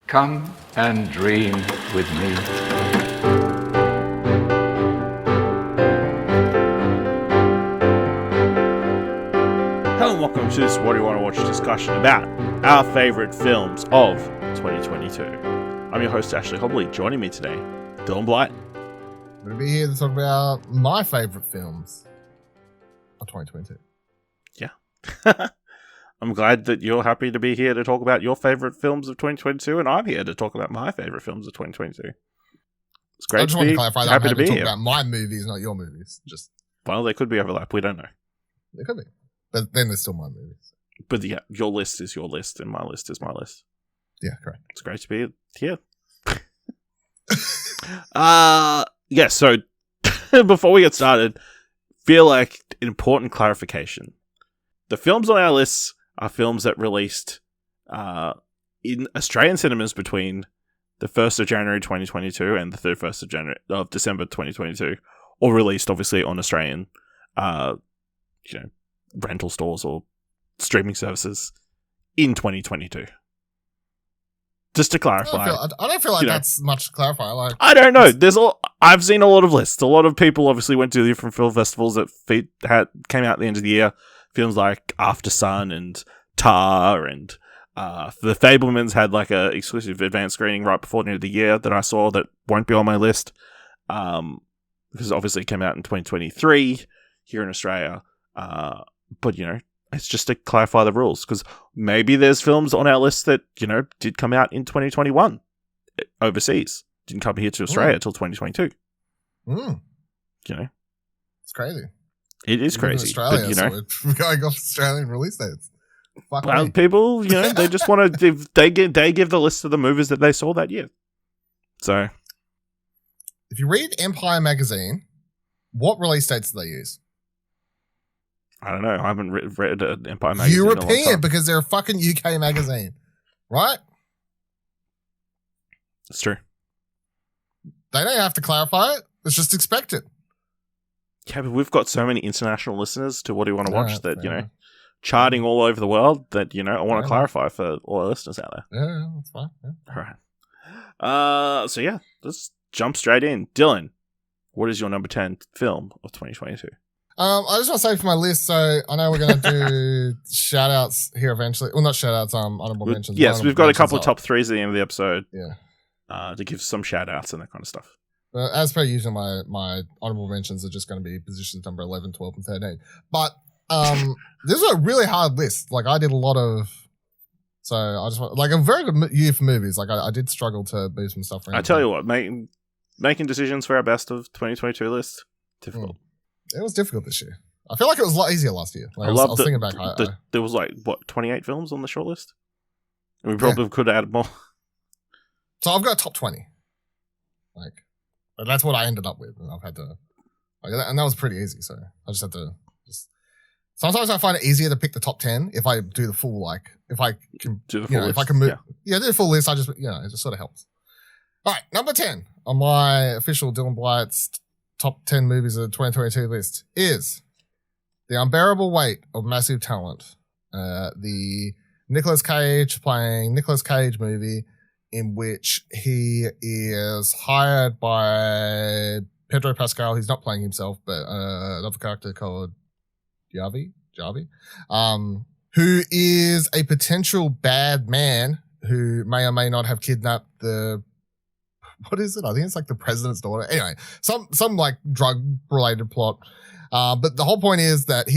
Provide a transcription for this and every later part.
Come and dream with me. Hello and welcome to this What Do You Want to Watch discussion about our favourite films of 2022. I'm your host, Ashley Hobley. Joining me today, Dylan Blight. I'm going to be here to talk about my favourite films of 2022. Yeah. I'm glad that you're happy to be here to talk about your favourite films of 2022, and I'm here to talk about my favourite films of 2022. It's great I just want to clarify that I'm happy to talk here. about my movies, not your movies. Well, there could be overlap. We don't know. There could be. But then there's still my movies. But yeah, your list is your list, and my list is my list. Yeah, correct. It's great to be here. Yeah, so before we get started, feel like an important clarification. The films on our lists are films that released in Australian cinemas between the 1st of January 2022 and the 31st of December 2022, or released obviously on Australian rental stores or streaming services in 2022. Just to clarify, I don't feel like that's much to clarify. Like, I don't know. I've seen a lot of lists. A lot of people obviously went to different film festivals that came out at the end of the year. Films like After Sun and Tar and The Fabelmans had like a exclusive advanced screening right before the end of the year that I saw that won't be on my list because obviously it came out in 2023 here in Australia. But it's just to clarify the rules because maybe there's films on our list that did come out in 2021 overseas, didn't come here to Australia until 2022. It's crazy. It is crazy. Australia, but, so we're going off Australian release dates. People, they just want to. They give the list of the movies that they saw that year. So, if you read Empire magazine, what release dates do they use? I don't know. I haven't read Empire magazine. European, because they're a fucking UK magazine, right? It's true. They don't have to clarify it. It's just expected. Yeah, but we've got so many international listeners to What Do You Want to Watch that, charting all over the world that, I want to clarify for all our listeners out there. Yeah, that's fine. Yeah. All right. So, yeah, let's jump straight in. Dylan, what is your number 10 film of 2022? I just want to say for my list, so I know we're going to do shout-outs here eventually. Well, not shout-outs, honourable mentions. Yes, we've got a couple of top threes at the end of the episode. Yeah. To give some shout-outs and that kind of stuff. As per usual, my honourable mentions are just going to be positions number 11, 12, and 13. But this is a really hard list. Like, I did a lot of... So, I just want... Like, a very good year for movies. Like, I did struggle to move some stuff around. I tell you what, making decisions for our best of 2022 list, difficult. It was difficult this year. I feel like it was a lot easier last year. Like, I was thinking back. There was 28 films on the shortlist? And we probably could have added more. So I've got a top 20. But that's what I ended up with. And I've had to, and that was pretty easy. So I just had to sometimes I find it easier to pick the top 10 if I do the full, if I can do the full list. If I can move, do the full list. It just sort of helps. All right. Number 10 on my official Dylan Blight's top 10 movies of the 2022 list is The Unbearable Weight of Massive Talent. The Nicolas Cage playing Nicolas Cage movie in which he is hired by Pedro Pascal. He's not playing himself, but another character called Javi, who is a potential bad man who may or may not have kidnapped what is it? I think it's the president's daughter. Anyway, some drug related plot. But the whole point is that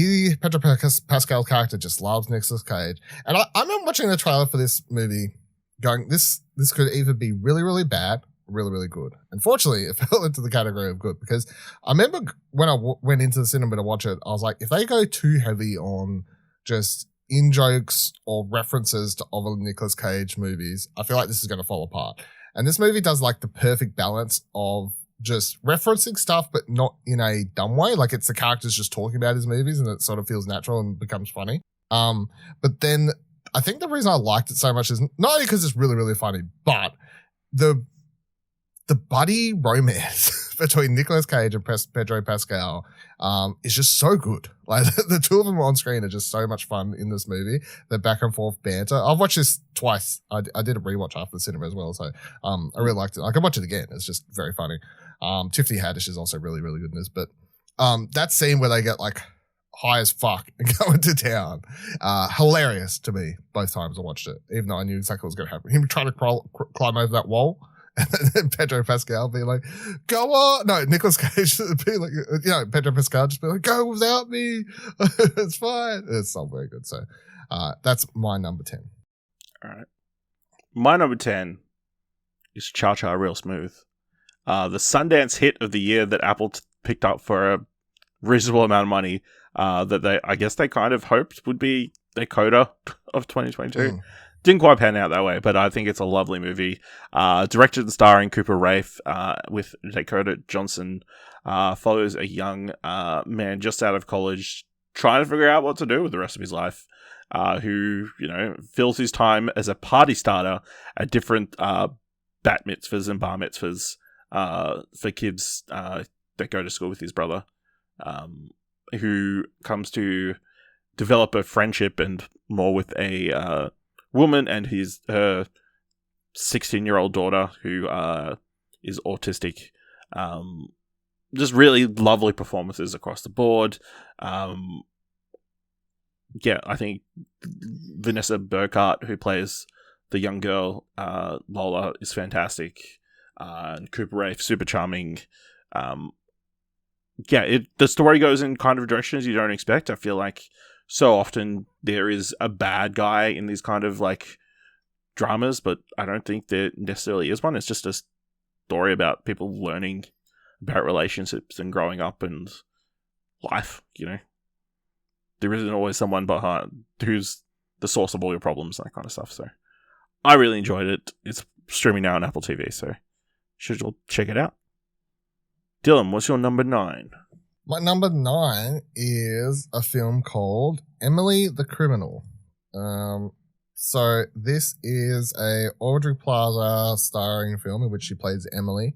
Pedro Pascal's character just loves Nicolas Cage. And I remember watching the trailer for this movie going, this could either be really, really bad or really, really good. Unfortunately, it fell into the category of good because I remember when I went into the cinema to watch it, I was like, if they go too heavy on just in-jokes or references to other Nicolas Cage movies, I feel like this is going to fall apart. And this movie does the perfect balance of just referencing stuff, but not in a dumb way. It's the characters just talking about his movies and it sort of feels natural and becomes funny. But then I think the reason I liked it so much is not only because it's really, really funny, but the buddy romance between Nicolas Cage and Pedro Pascal is just so good. Like the two of them on screen are just so much fun in this movie. The back and forth banter. I've watched this twice. I did a rewatch after the cinema as well, so I really liked it. I can watch it again. It's just very funny. Tiffany Haddish is also really, really good in this. But that scene where they get like high as fuck and go into town, hilarious to me both times I watched it, even though I knew exactly what was going to happen. Him trying to climb over that wall. And then Pedro Pascal be like, go on. No, Nicolas Cage be like, Pedro Pascal just be like, go without me. It's fine. It's not very good. So that's my number 10. All right. My number 10 is Cha Cha Real Smooth. The Sundance hit of the year that Apple picked up for a reasonable amount of money that I guess they kind of hoped would be their coda of 2022. Didn't quite pan out that way, but I think it's a lovely movie. Directed and starring Cooper Raiff with Dakota Johnson. Follows a young man just out of college trying to figure out what to do with the rest of his life, who, fills his time as a party starter at different bat mitzvahs and bar mitzvahs for kids that go to school with his brother, who comes to develop a friendship and more with a woman and her 16-year-old daughter who is autistic. Just really lovely performances across the board. I think Vanessa Burkhart, who plays the young girl Lola, is fantastic. And Cooper Raiff, super charming. The story goes in kind of directions you don't expect. I feel like so often there is a bad guy in these kind of like dramas, but I don't think there necessarily is one. It's just a story about people learning about relationships and growing up and life, There isn't always someone behind who's the source of all your problems, that kind of stuff. So I really enjoyed it. It's streaming now on Apple TV, so you should all check it out. Dylan, what's your number 9? My number 9 is a film called Emily the Criminal. So this is a Audrey Plaza starring film in which she plays Emily,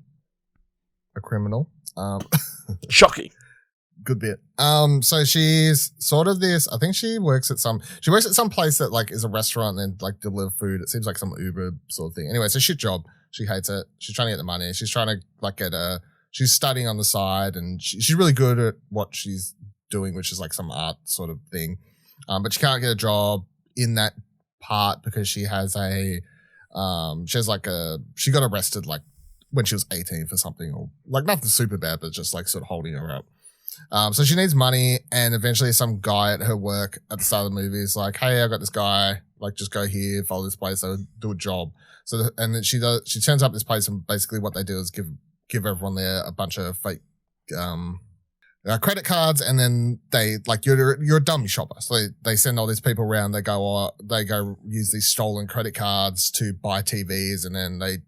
a criminal. Shocking. Good bit. So she's sort of this, I think she works at some place that like is a restaurant and like deliver food. It seems like some Uber sort of thing. Anyway, it's a shit job. She hates it. She's trying to get the money. She's trying to like she's studying on the side and she's really good at what she's doing, which is like some art sort of thing. But she can't get a job in that part because she got arrested like when she was 18 for something, or like nothing super bad, but just like sort of holding her up. So she needs money, and eventually some guy at her work at the start of the movie is like, hey, I got this guy, like just go here, follow this place, so do a job. So, and then she turns up this place, and basically what they do is give everyone there a bunch of fake credit cards, and then they like you're a dummy shopper. So they send all these people around. They go use these stolen credit cards to buy TVs, and then they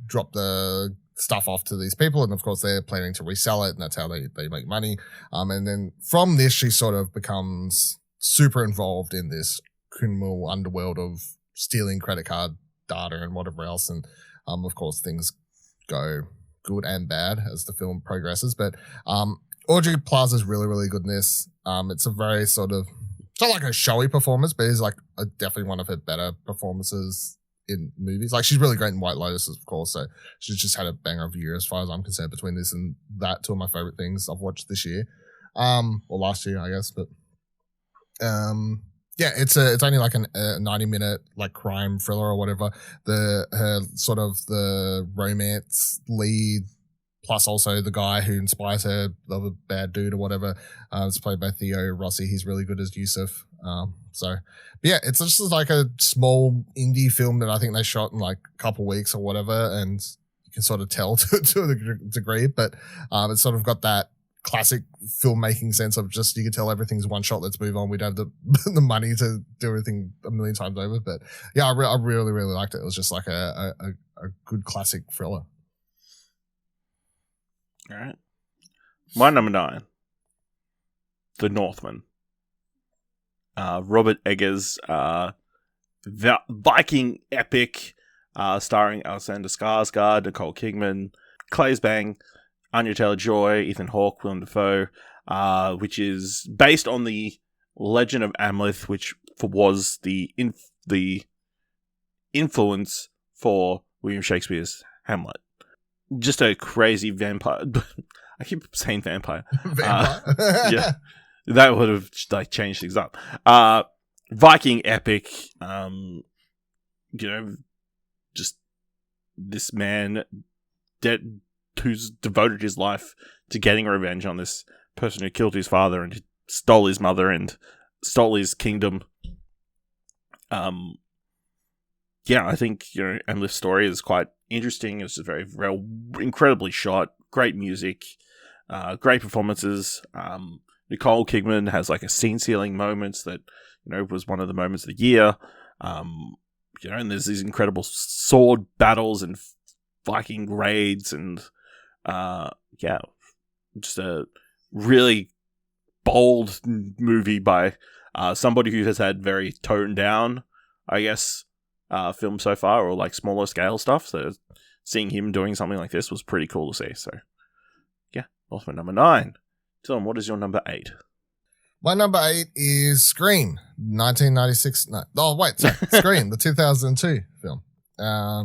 drop the stuff off to these people, and of course they're planning to resell it, and that's how they make money. And then from this, she sort of becomes super involved in this criminal underworld of stealing credit card data and whatever else. And of course things go good and bad as the film progresses. But Audrey Plaza is really, really good in this. It's a very sort of, it's not like a showy performance, but it's like definitely one of her better performances in movies. Like she's really great in White Lotus, of course. So she's just had a banger of a year as far as I'm concerned between this and that. Two of my favorite things I've watched this year, or last year, I guess. But yeah, it's only like a 90-minute like crime thriller or whatever. Her sort of the romance lead, plus also the guy who inspires her, the bad dude or whatever, it's played by Theo Rossi. He's really good as Yusuf. But yeah, it's just like a small indie film that I think they shot in like a couple weeks or whatever, and you can sort of tell to a degree, but it's sort of got that classic filmmaking sense of just, you can tell everything's one shot, let's move on. We don't have the money to do everything a million times over. But yeah, I really, really liked it. It was just like a good classic thriller. All right. My number 9, The Northman. Robert Eggers, Viking epic, starring Alexander Skarsgård, Nicole Kidman, Claes Bang. Anya Taylor-Joy, Ethan Hawke, Willem Dafoe, which is based on the Legend of Amleth, which was the influence for William Shakespeare's Hamlet. Just a crazy vampire. I keep saying vampire. Vampire. Yeah, that would have like changed things up. Viking epic. Just this man who's devoted his life to getting revenge on this person who killed his father and stole his mother and stole his kingdom. I think Amleth's story is quite interesting. It's just very, very incredibly shot, great music, great performances. Nicole Kidman has like a scene-sealing moments that was one of the moments of the year. And there's these incredible sword battles and Viking raids and just a really bold movie by somebody who has had very toned down, I guess, film so far, or like smaller scale stuff. So seeing him doing something like this was pretty cool to see. So yeah, that's my number 9. Dylan, what is your number 8? My number 8 is Scream, 1996. No, oh wait, sorry, Scream, the 2002 film.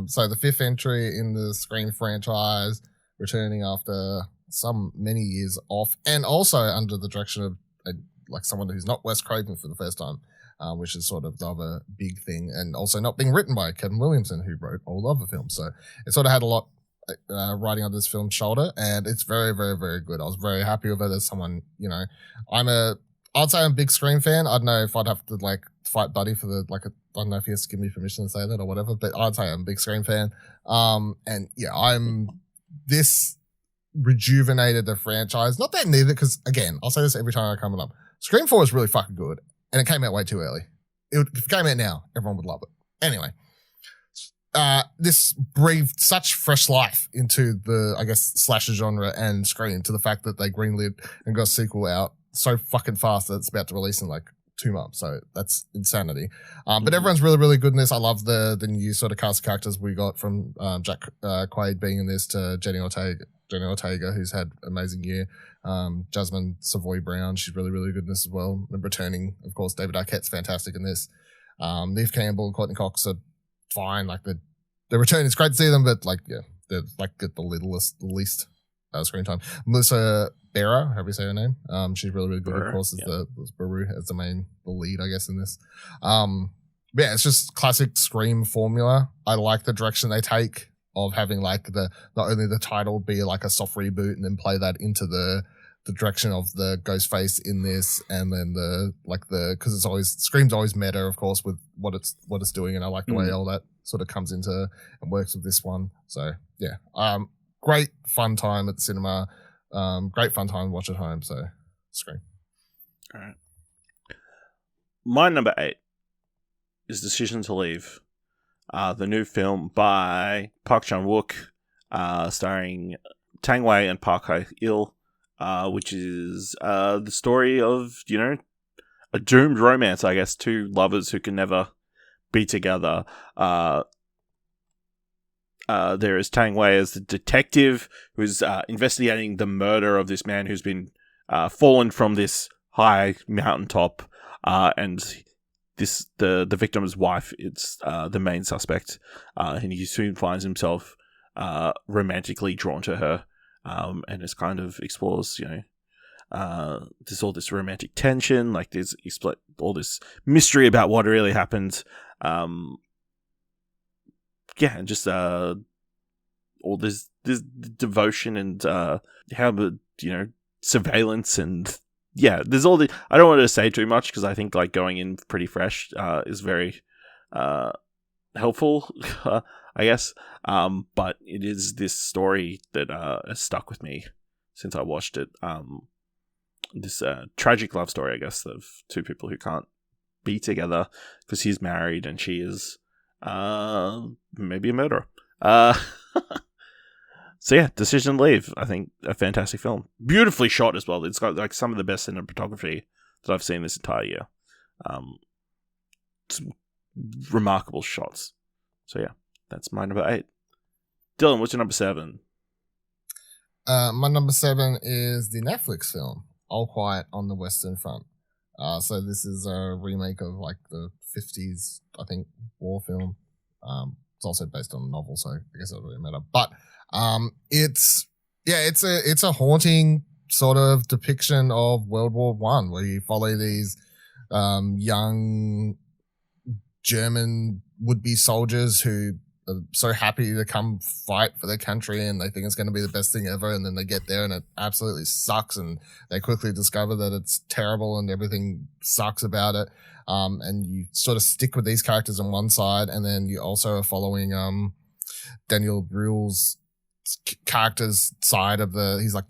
So the 5th entry in the Scream franchise, returning after many years off, and also under the direction of someone who's not Wes Craven for the first time, which is sort of the other big thing, and also not being written by Kevin Williamson, who wrote all other films. So it sort of had a lot riding on this film's shoulder, and it's very, very, very good. I was very happy with it as someone, I'd say I'm a big Scream fan. I don't know if I'd have to fight Buddy for I don't know if he has to give me permission to say that or whatever, but I'd say I'm a big Scream fan. This rejuvenated the franchise. Not that neither, because again, I'll say this every time I come up. Scream 4 is really fucking good, and it came out way too early. If it came out now, everyone would love it. Anyway, this breathed such fresh life into the, I guess, slasher genre and Scream, to the fact that they greenlit and got a sequel out so fucking fast that it's about to release in 2 months. So that's insanity. But everyone's really, really good in this. I love the new sort of cast of characters we got, from Jack Quaid being in this to Jenny Ortega, who's had an amazing year. Jasmine Savoy Brown, she's really, really good in this as well. And returning, of course, David Arquette's fantastic in this. Neve Campbell and Courtney Cox are fine. The return is great to see them, but they're get the least screen time. Melissa Bera, however you say her name. She's really, really good, of course, as the Baru as the lead, I guess, in this. It's just classic Scream formula. I like the direction they take of having not only the title be a soft reboot and then play that into the direction of the Ghostface in this, and then because it's always, Scream's always meta, of course, with what it's doing, and I like the way all that sort of comes into and works with this one. So yeah, great fun time at the cinema, great fun time to watch at home. So Scream. All right, my number 8 is Decision to Leave, the new film by Park Chan-wook, starring Tang Wei and Park Hae-il, which is the story of, a doomed romance, I guess, 2 lovers who can never be together. There is Tang Wei as the detective who's investigating the murder of this man who's been fallen from this high mountaintop, and the victim's wife is the main suspect, and he soon finds himself romantically drawn to her, and it kind of explores, there's all this romantic tension, there's all this mystery about what really happened, and just all this devotion and how surveillance, and there's all the, I don't want to say too much because I think going in pretty fresh is very helpful, I guess, but it is this story that has stuck with me since I watched it. This tragic love story, I guess, of 2 people who can't be together because he's married and she is maybe a murderer. So yeah, Decision to Leave, I think a fantastic film. Beautifully shot as well. It's got some of the best cinematography that I've seen this entire year. Some remarkable shots. So yeah, that's my number 8. Dylan, what's your number 7? My number 7 is the Netflix film All Quiet on the Western Front. So this is a remake of like the 50s, I think, war film. It's also based on a novel, so I guess it doesn't really matter. But it's a haunting sort of depiction of World War One, where you follow these young German would-be soldiers who are so happy to come fight for their country, and they think it's going to be the best thing ever, and then they get there and it absolutely sucks, and they quickly discover that it's terrible and everything sucks about it. And you sort of stick with these characters on one side, and then you also are following Daniel Bruhl's character's side of he's like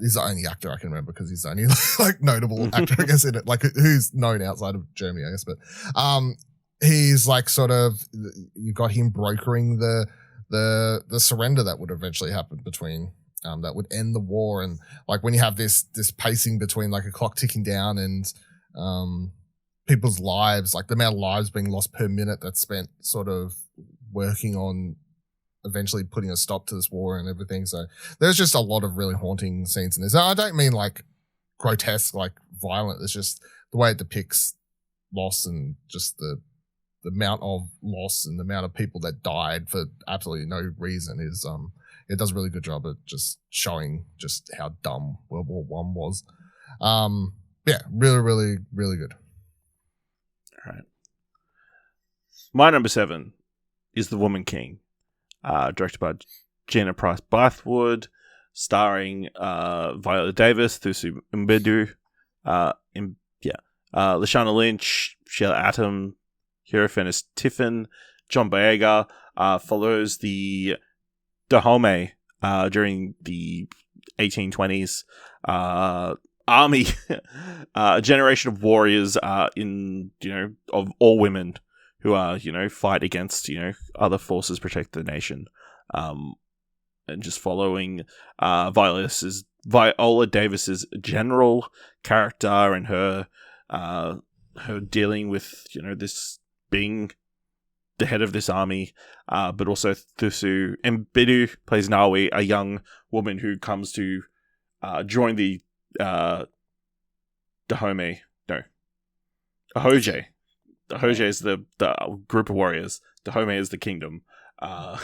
he's the only actor I can remember because he's the only like notable actor, I guess, in it, like who's known outside of Germany, I guess. But he's like sort of, you got him brokering the surrender that would eventually happen between that would end the war. And like when you have this pacing between like a clock ticking down and people's lives, like the amount of lives being lost per minute that's spent sort of working on eventually putting a stop to this war and everything. So there's just a lot of really haunting scenes in this. I don't mean like grotesque, like violent. It's just the way it depicts loss and just the amount of loss and the amount of people that died for absolutely no reason is it does a really good job at just showing just how dumb World War One was. Yeah, really, really, really good. All right. My number 7 is The Woman King, directed by Gina Price Bythewood, starring Viola Davis, Thuso Mbedu, Lashana Lynch, Sheila Atom, Hierophant Tiffin, John Boyega. Follows the Dahomey during the 1820s army, a generation of warriors of all women who are, fight against, other forces, protect the nation. And just following Viola Davis's general character and her dealing with, this being the head of this army, but also Thuso Mbedu plays Nawi, a young woman who comes to join the Dahomey. No, Ahoje. Ahoje is the group of warriors. Dahomey is the kingdom. And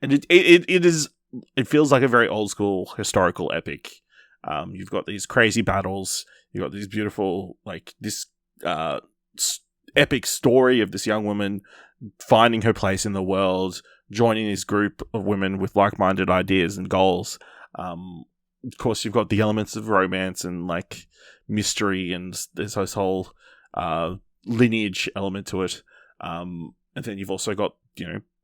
it feels like a very old school historical epic. You've got these crazy battles. You've got these beautiful, like this epic story of this young woman finding her place in the world, joining this group of women with like-minded ideas and goals. Of course, you've got the elements of romance and like mystery, and there's this whole lineage element to it. And then you've also got,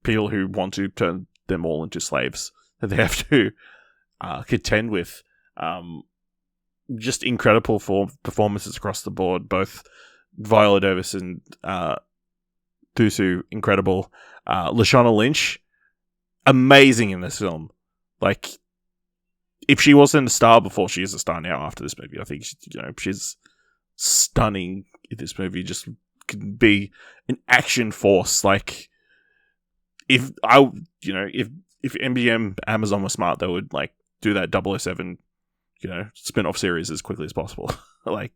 people who want to turn them all into slaves that they have to contend with. Just incredible performances across the board. Both Viola Davis and Thuso, incredible. Lashana Lynch, amazing in this film. Like, if she wasn't a star before, she is a star now after this movie. I think she's stunning in this movie. Just can be an action force. Like, if MGM Amazon was smart, they would like do that 007 spin-off series as quickly as possible. Like,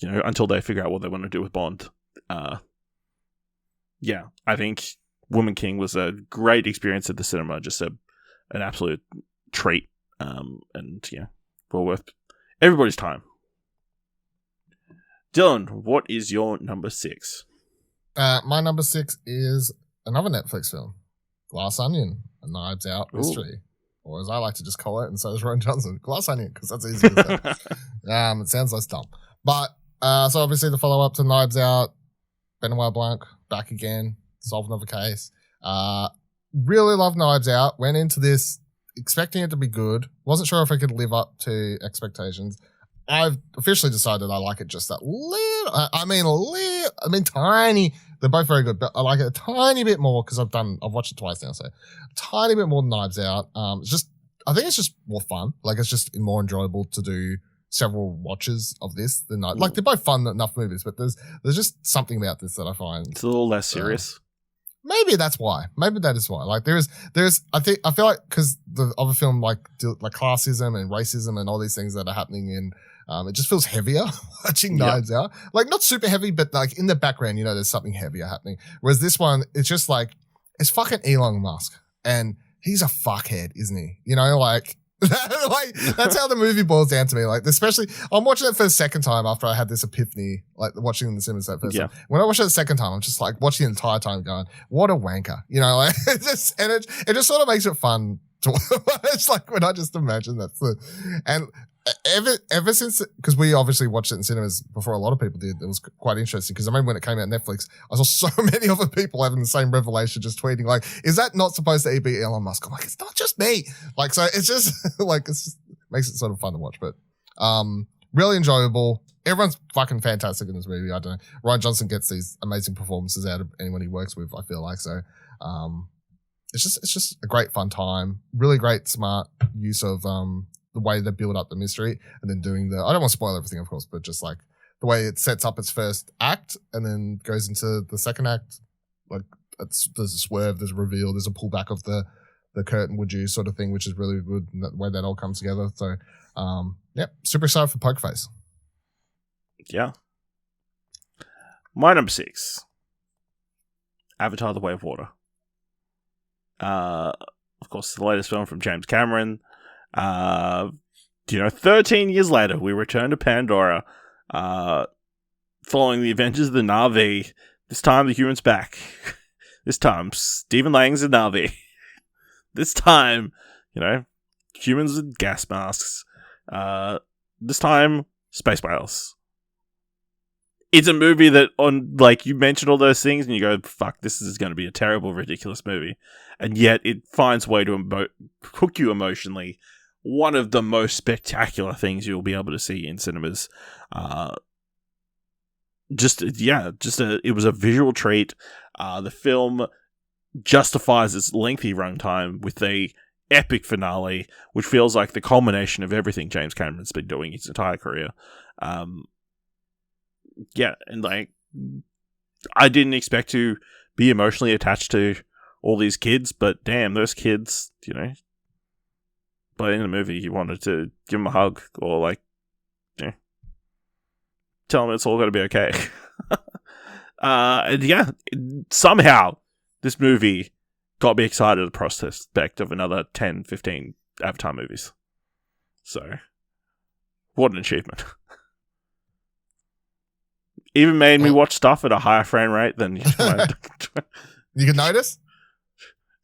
until they figure out what they want to do with Bond. Yeah, I think Woman King was a great experience at the cinema. Just an absolute treat. And yeah, well worth everybody's time. Dylan, what is your number 6? My number 6 is another Netflix film, Glass Onion, a Knives Out mystery. Or as I like to just call it, and so does Ron Johnson, Glass Onion, because that's easy to say. It sounds less dumb. But, so obviously the follow-up to Knives Out, Benoit Blanc, back again, solving of a case. Really love Knives Out. Went into this expecting it to be good. Wasn't sure if I could live up to expectations. I've officially decided I like it just that little. I mean, tiny. They're both very good, but I like it a tiny bit more because I've watched it twice now, so a tiny bit more than Knives Out. I think it's just more fun. Like, it's just more enjoyable to do several watches of this than like they're both fun enough movies, but there's just something about this that I find it's a little less serious. maybe that's why. Maybe that is why. Like I feel like because the other film like classism and racism and all these things that are happening in, it just feels heavier watching Knives Out. Like not super heavy, but like in the background, there's something heavier happening. Whereas this one, it's just like, it's fucking Elon Musk and he's a fuckhead, isn't he? Like, like that's how the movie boils down to me. Like, especially I'm watching it for the second time after I had this epiphany, like watching in the cinemas that first time. When I watched it the second time, I'm just like watching the entire time going, what a wanker, like it just sort of makes it fun to it's like when I just imagine and ever since, because we obviously watched it in cinemas before a lot of people did, it was quite interesting because I remember when it came out on Netflix, I saw so many other people having the same revelation, just tweeting like, is that not supposed to be Elon Musk? I'm like, it's not just me. Like, so it's just like, makes it sort of fun to watch, but really enjoyable. Everyone's fucking fantastic in this movie. I don't know. Ryan Johnson gets these amazing performances out of anyone he works with, I feel like. So it's just a great fun time. Really great, smart use of the way they build up the mystery and then doing I don't want to spoil everything, of course, but just like the way it sets up its first act and then goes into the second act. Like there's a swerve, there's a reveal, there's a pullback of the curtain, would you, sort of thing, which is really good. And the way that all comes together. So, super excited for Poker Face. Yeah. My number 6, Avatar: The Way of Water. Of course, the latest film from James Cameron. 13 years later, we return to Pandora, following the adventures of the Na'vi. This time, the humans back. This time, Stephen Lang's a Na'vi. This time, humans with gas masks. This time, space whales. It's a movie that, you mentioned all those things and you go, fuck, this is going to be a terrible, ridiculous movie. And yet it finds a way to hook you emotionally. One of the most spectacular things you'll be able to see in cinemas. It was a visual treat. The film justifies its lengthy runtime with a epic finale, which feels like the culmination of everything James Cameron's been doing his entire career. I didn't expect to be emotionally attached to all these kids, but damn, those kids, by the end of the movie, you wanted to give them a hug or tell them it's all going to be okay. Somehow this movie got me excited at the prospect of another 10, 15 Avatar movies. So, what an achievement. Even made me watch stuff at a higher frame rate than you could notice?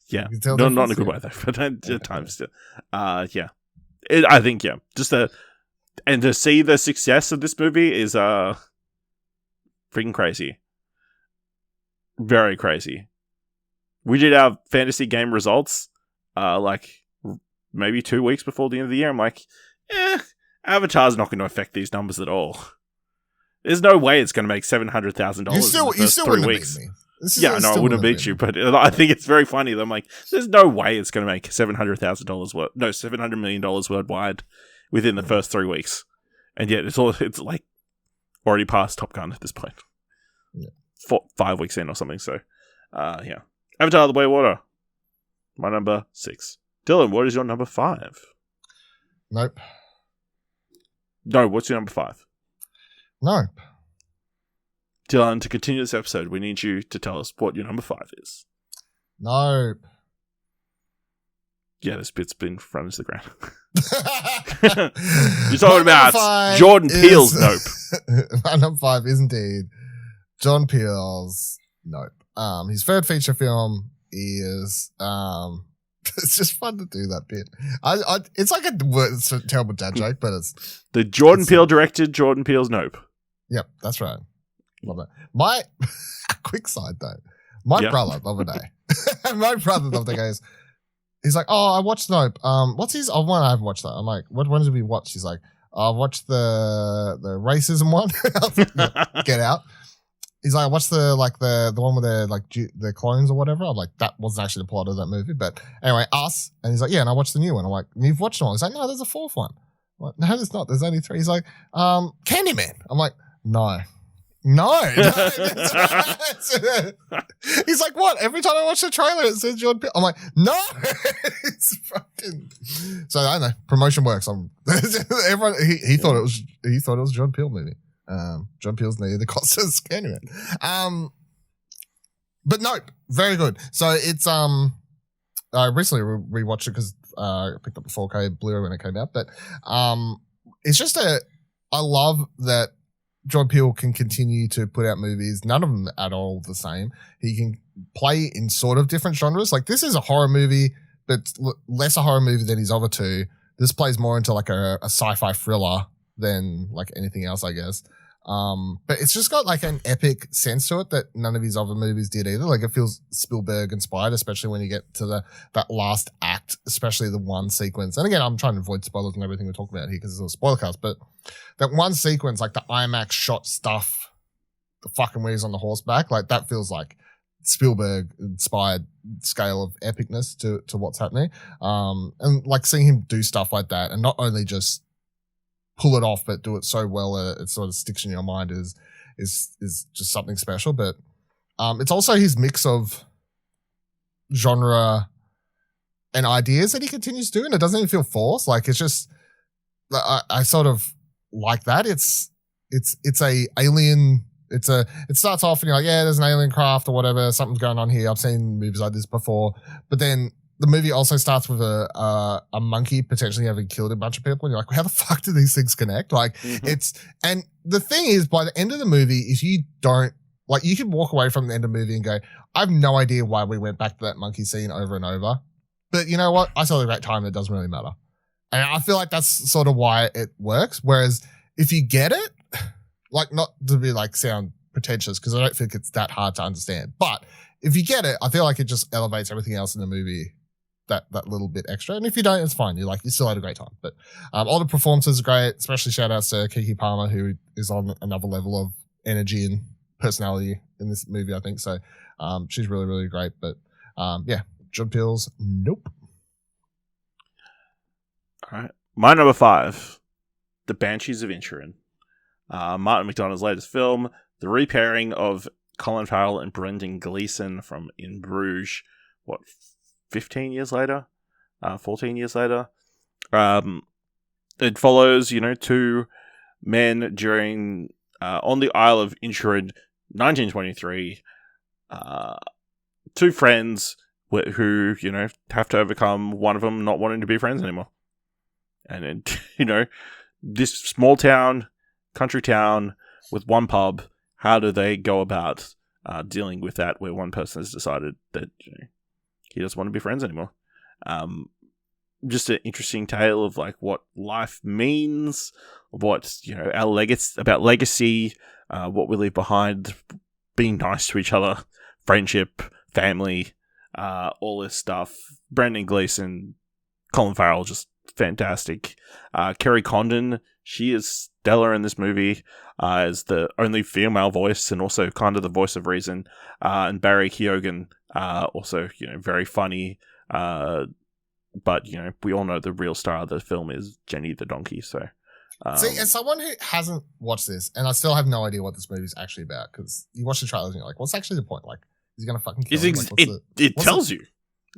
Yeah. Not in a good way, though. But at times still. I think, just and to see the success of this movie is freaking crazy. Very crazy. We did our fantasy game results maybe 2 weeks before the end of the year. I'm like, Avatar's not going to affect these numbers at all. There's no way it's going to make $700,000 in the first 3 weeks. I wouldn't beat you, but I think it's very funny that I'm like, there's no way it's going to make $700 million worldwide within the first 3 weeks. And yet it's already past Top Gun at this point. Yeah. 5 weeks in or something. So, Avatar: The Way of Water. My number 6. Dylan, what is your number 5? Nope. No, what's your number 5? Nope. Dylan, to continue this episode, we need you to tell us what your number 5 is. Nope. Yeah, this bit's been run into the ground. You're talking about Jordan Peele's Nope. My number 5 is indeed Jordan Peele's Nope. His third feature film is it's just fun to do that bit. It's like it's a terrible dad joke, but it's the Jordan Peele directed Jordan Peele's Nope. Yep, that's right. Love that. My quick side though, my brother the other day, my brother the other day goes, he's like, "Oh, I watched Nope. What's his? Oh, one I haven't watched that." I'm like, "What one did we watch?" He's like, "I watched the racism one." Get Out. He's like, I watched the one with the clones or whatever. I'm like, that wasn't actually the plot of that movie. But anyway, Us. And he's like, yeah, and I watched the new one. I'm like, you've watched one? He's like, no, there's a fourth one. I'm like, no, there's not. There's only 3. He's like, Candyman. I'm like, no. No. That's right. He's like, what? Every time I watch the trailer, it says Jordan Peele. I'm like, no. It's fucking. So I don't know. Promotion works. Everyone. He thought it was. He thought it was Jordan Peele movie. Jordan Peele's near the Costas Candyman. But nope, very good. So it's I recently rewatched it because I picked up the 4K Blu-ray when it came out. But it's just I love that Jordan Peele can continue to put out movies, none of them at all the same. He can play in sort of different genres. Like this is a horror movie, but less a horror movie than his other two. This plays more into like a sci-fi thriller than like anything else, I guess. But it's just got like an epic sense to it that none of his other movies did either. Like it feels Spielberg inspired, especially when you get to that last act, especially the one sequence. And again, I'm trying to avoid spoilers and everything we're talking about here because it's a spoiler cast, but that one sequence, like the IMAX shot stuff, the fucking where he's on the horseback, like that feels like Spielberg inspired scale of epicness to what's happening. And like seeing him do stuff like that and not only just pull it off, but do it so well that it sort of sticks in your mind is just something special. But it's also his mix of genre and ideas that he continues to do, and it doesn't even feel forced. Like it's just I sort of like that. It's a alien. It starts off and you're like, yeah, there's an alien craft or whatever. Something's going on here. I've seen movies like this before, but then the movie also starts with a monkey potentially having killed a bunch of people, and you're like, how the fuck do these things connect? Like and the thing is, by the end of the movie, if you don't like, you can walk away from the end of the movie and go, I have no idea why we went back to that monkey scene over and over, but you know what? I saw the great time. It doesn't really matter, and I feel like that's sort of why it works. Whereas if you get it, like not to be like sound pretentious because I don't think it's that hard to understand, but if you get it, I feel like it just elevates everything else in the movie. That little bit extra. And if you don't, it's fine. You still had a great time. But all the performances are great, especially shout outs to Keke Palmer, who is on another level of energy and personality in this movie, I think. So she's really, really great. But yeah, Jordan Peele's nope. All right. My number 5, The Banshees of Inisherin. Martin McDonagh's latest film, the repairing of Colin Farrell and Brendan Gleeson from In Bruges, 15 years later, 14 years later. It follows, two men during, on the Isle of Inisherin, 1923, two friends who, have to overcome one of them not wanting to be friends anymore. And, this small town, country town with one pub, how do they go about dealing with that where one person has decided that, he doesn't want to be friends anymore. Just an interesting tale of like what life means, what our legacy, what we leave behind, being nice to each other, friendship, family, all this stuff. Brendan Gleeson, Colin Farrell, just fantastic. Kerry Condon, she is stellar in this movie as the only female voice and also kind of the voice of reason. And Barry Keoghan, also, very funny. But, we all know the real star of the film is Jenny the Donkey. So, see, as someone who hasn't watched this, and I still have no idea what this movie is actually about, because you watch the trailers and you're like, what's actually the point? Like, is he going to fucking kill him? It tells you.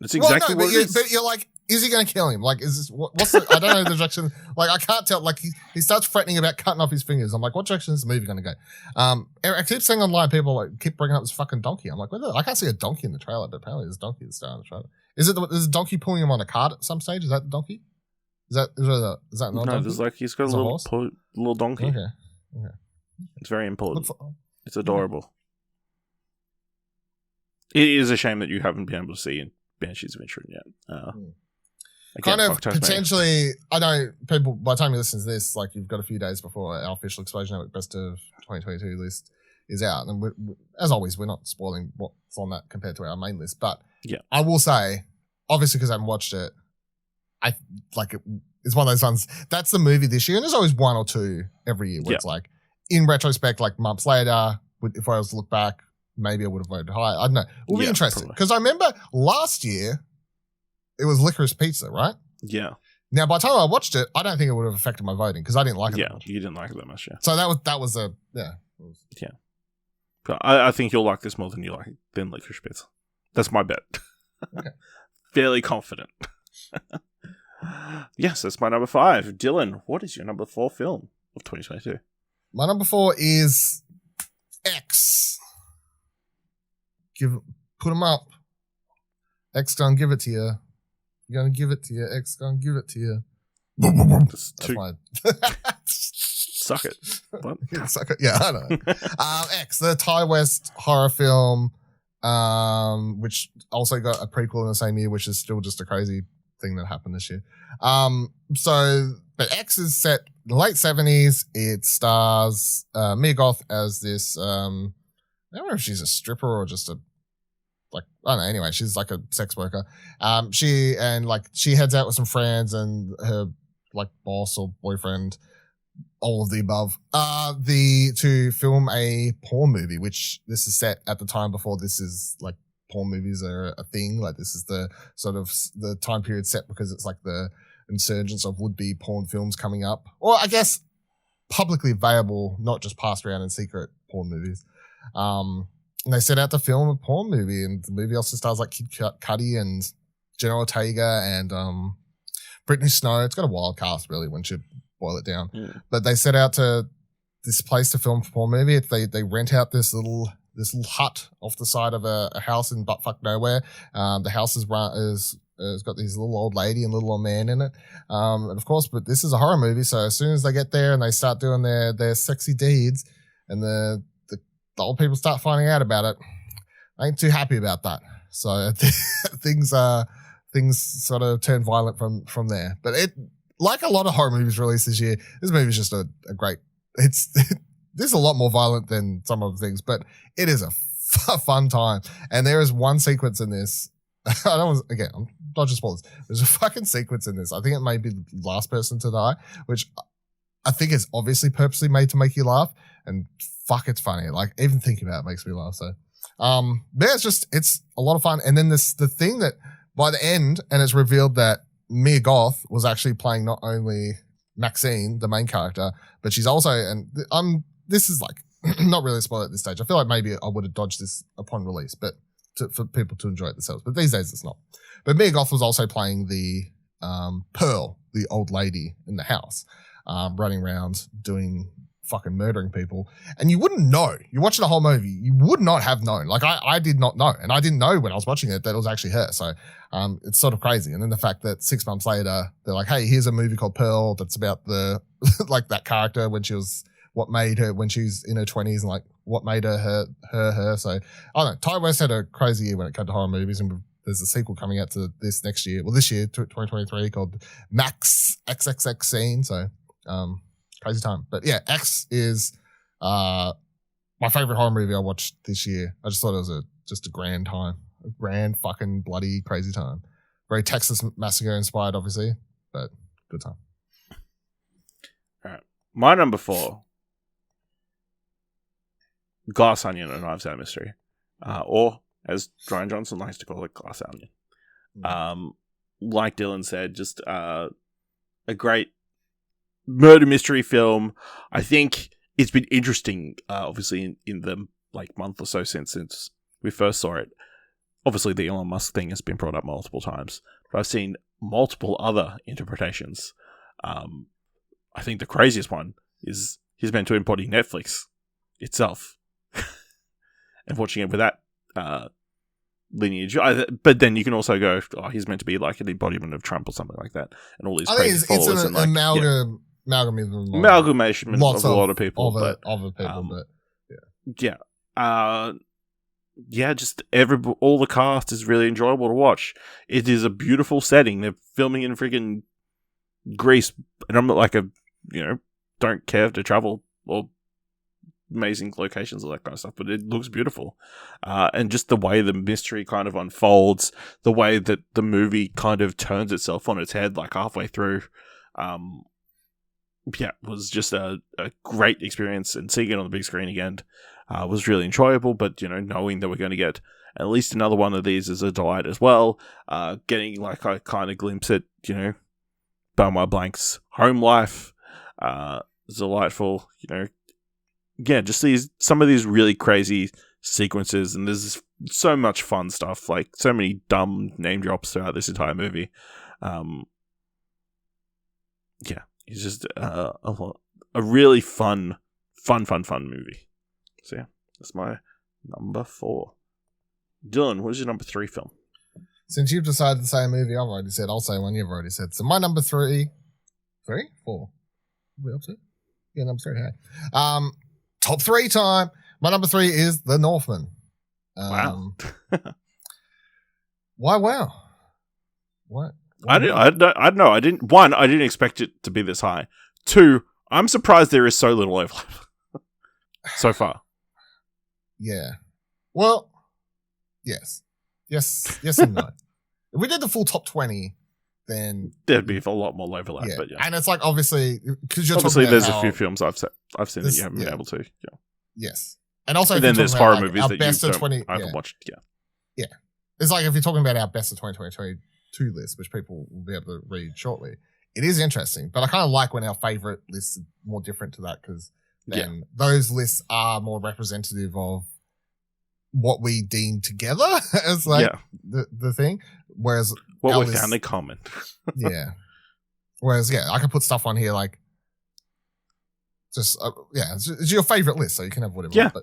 It's exactly what it is. But you're like, is he going to kill him? Like, is this, what's the, I don't know the direction. Like, I can't tell. Like, he starts threatening about cutting off his fingers. I'm like, what direction is the movie going to go? I keep seeing online people like keep bringing up this fucking donkey. I'm like, I can't see a donkey in the trailer, but apparently there's a donkey in the star in the trailer. Is a donkey pulling him on a cart at some stage? Is that the donkey? Is that not no, donkey? there's like, he's got a little donkey. Okay. It's very important. It's adorable. It is a shame that you haven't been able to see in Banshees of Inisherin yet. Kind of potentially, I know people, by the time you listen to this, like you've got a few days before our official Explosion Network Best of 2022 list is out. And as always, we're not spoiling what's on that compared to our main list. But yeah, I will say, obviously because I haven't watched it, I like it. It's one of those ones, that's the movie this year. And there's always one or two every year where it's like, in retrospect, like months later, if I was to look back, maybe I would have voted high. I don't know. It'll be interesting. Because I remember last year, it was Licorice Pizza, right? Yeah. Now, by the time I watched it, I don't think it would have affected my voting because I didn't like it that much. You didn't like it that much, yeah. So that was a, yeah. Yeah. I think you'll like this more than Licorice Pizza. That's my bet. Okay. Fairly confident. Yes, that's my number 5. Dylan, what is your number 4 film of 2022? My number 4 is X. Put them up. X gonna give it to you. You're gonna give it to you. X gonna give it to you. That's my... Suck it. What? Suck it. Yeah, I know. X, the Ty West horror film, which also got a prequel in the same year, which is still just a crazy thing that happened this year. But X is set in the late 70s. It stars Mia Goth as this, I don't know if she's a stripper or just I don't know. Anyway, she's like a sex worker. She heads out with some friends and her like boss or boyfriend, all of the above, to film a porn movie, which this is set at the time before this is like porn movies are a thing. Like this is the sort of the time period set because it's like the insurgence of would-be porn films coming up, or I guess publicly available, not just passed around in secret porn movies. And they set out to film a porn movie, and the movie also stars like Kid Cudi and Jenna Ortega and Brittany Snow. It's got a wild cast really when you boil it down. Yeah. But they set out to this place to film a porn movie. They rent out this little hut off the side of a house in buttfuck nowhere. The house has got these little old lady and little old man in it. And of course, but this is a horror movie, so as soon as they get there and they start doing their sexy deeds and the old people start finding out about it, I ain't too happy about that. So things sort of turn violent from there. But it, like a lot of horror movies released this year, this movie is just a great, this is a lot more violent than some other things, but it is a fun time. And there is one sequence in this, I'm not just spoilers. There's a fucking sequence in this. I think it may be the last person to die, which I think is obviously purposely made to make you laugh. And fuck, it's funny. Like even thinking about it makes me laugh. So, yeah, it's a lot of fun. And then the thing that by the end, and it's revealed that Mia Goth was actually playing not only Maxine, the main character, but she's also, and this is like not really a spoiler at this stage. I feel like maybe I would have dodged this upon release, but for people to enjoy it themselves. But these days it's not. But Mia Goth was also playing the Pearl, the old lady in the house, running around doing fucking murdering people. And you wouldn't know. You're watching the whole movie. You would not have known. Like I did not know. And I didn't know when I was watching it that it was actually her. So it's sort of crazy. And then the fact that 6 months later, they're like, hey, here's a movie called Pearl that's about the, like that character when she was, what made her, when she's in her 20s and like what made her. So I don't know. Ty West had a crazy year when it came to horror movies, and there's a sequel coming out to this next year. Well, this year, 2023, called Max XXX Scene. So, crazy time. But yeah, X is my favorite horror movie I watched this year. I just thought it was just a grand time. A grand fucking bloody crazy time. Very Texas Massacre inspired, obviously, but good time. All right. My number 4, Glass Onion, A Knives Out Mystery. Or, as Ryan Johnson likes to call it, Glass Onion. Like Dylan said, just a great murder mystery film. I think it's been interesting, obviously, in the like month or so since we first saw it. Obviously, the Elon Musk thing has been brought up multiple times, but I've seen multiple other interpretations. I think the craziest one is he's meant to embody Netflix itself, and watching it with that lineage. But then you can also go, oh, he's meant to be like an embodiment of Trump or something like that, and all these crazy followers. It's an amalgamation of a lot of people, but just all the cast is really enjoyable to watch. It is a beautiful setting. They're filming in freaking Greece, and I'm not like don't care to travel or amazing locations, all that kind of stuff, but it looks beautiful. And just the way the mystery kind of unfolds, the way that the movie kind of turns itself on its head like halfway through, was just a great experience. And seeing it on the big screen again was really enjoyable, but knowing that we're going to get at least another one of these is a delight as well. Getting like a kind of glimpse at Benoit Blanc's home life is delightful. just some of these really crazy sequences, and there's so much fun stuff, like so many dumb name drops throughout this entire movie. It's just a really fun movie. So yeah, that's my number 4. Dylan, what is your number 3 film? Since you've decided to say a movie I've already said, I'll say one you've already said. So my number 3, 4. What are we up to? Yeah, number 3. Hey. Top 3 time. My number 3 is The Northman. Wow. Why? Wow. What? I don't know. I didn't expect it to be this high. 2, I'm surprised there is so little overlap so far. Yeah. Well, yes and no. If we did the full top 20, then there'd be a lot more overlap. Yeah. But yeah, and it's like obviously because you're obviously talking there's about a few films I've seen that you haven't been able to. Yeah. Yes, and also And then there's horror movies that I haven't watched. Yeah. It's like if you're talking about our best of 2022 list, which people will be able to read shortly. It is interesting, but I kind of like when our favorite lists are more different to that because then those lists are more representative of what we deem together as like the thing. Whereas what we found in common. Yeah. Whereas I can put stuff on here like just it's your favorite list, so you can have whatever. Yeah. But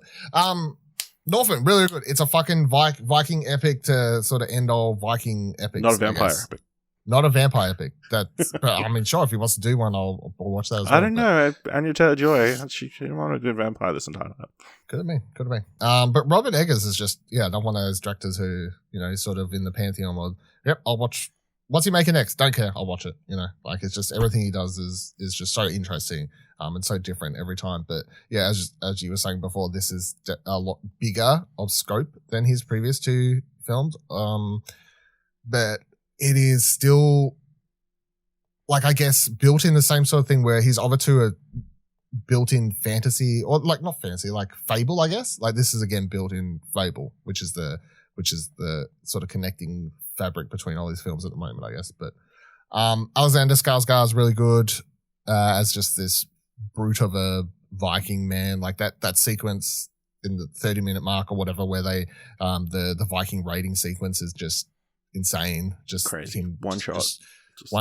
Northman, really good. It's a fucking Viking epic to sort of end all Viking epics. Not a vampire epic. Not a vampire epic. But I mean, sure, if he wants to do one, I'll watch that as well. I don't know. Anya Taylor-Joy, she didn't want a good vampire this entire time. Could have been. But Robert Eggers is just, not one of those directors who, is sort of in the pantheon of, yep, I'll watch. What's he making next? Don't care. I'll watch it. Like it's just everything he does is just so interesting and so different every time. But yeah, as you were saying before, this is a lot bigger of scope than his previous 2 films. But it is still, like, I guess, built in the same sort of thing where his other 2 are built in fantasy, or like not fantasy, like fable, I guess. Like this is again built in fable, which is the sort of connecting fabric between all these films at the moment, I guess. But Alexander Skarsgård is really good as just this brute of a Viking man, like that sequence in the 30-minute mark or whatever, where they the Viking raiding sequence is just insane. Just crazy. One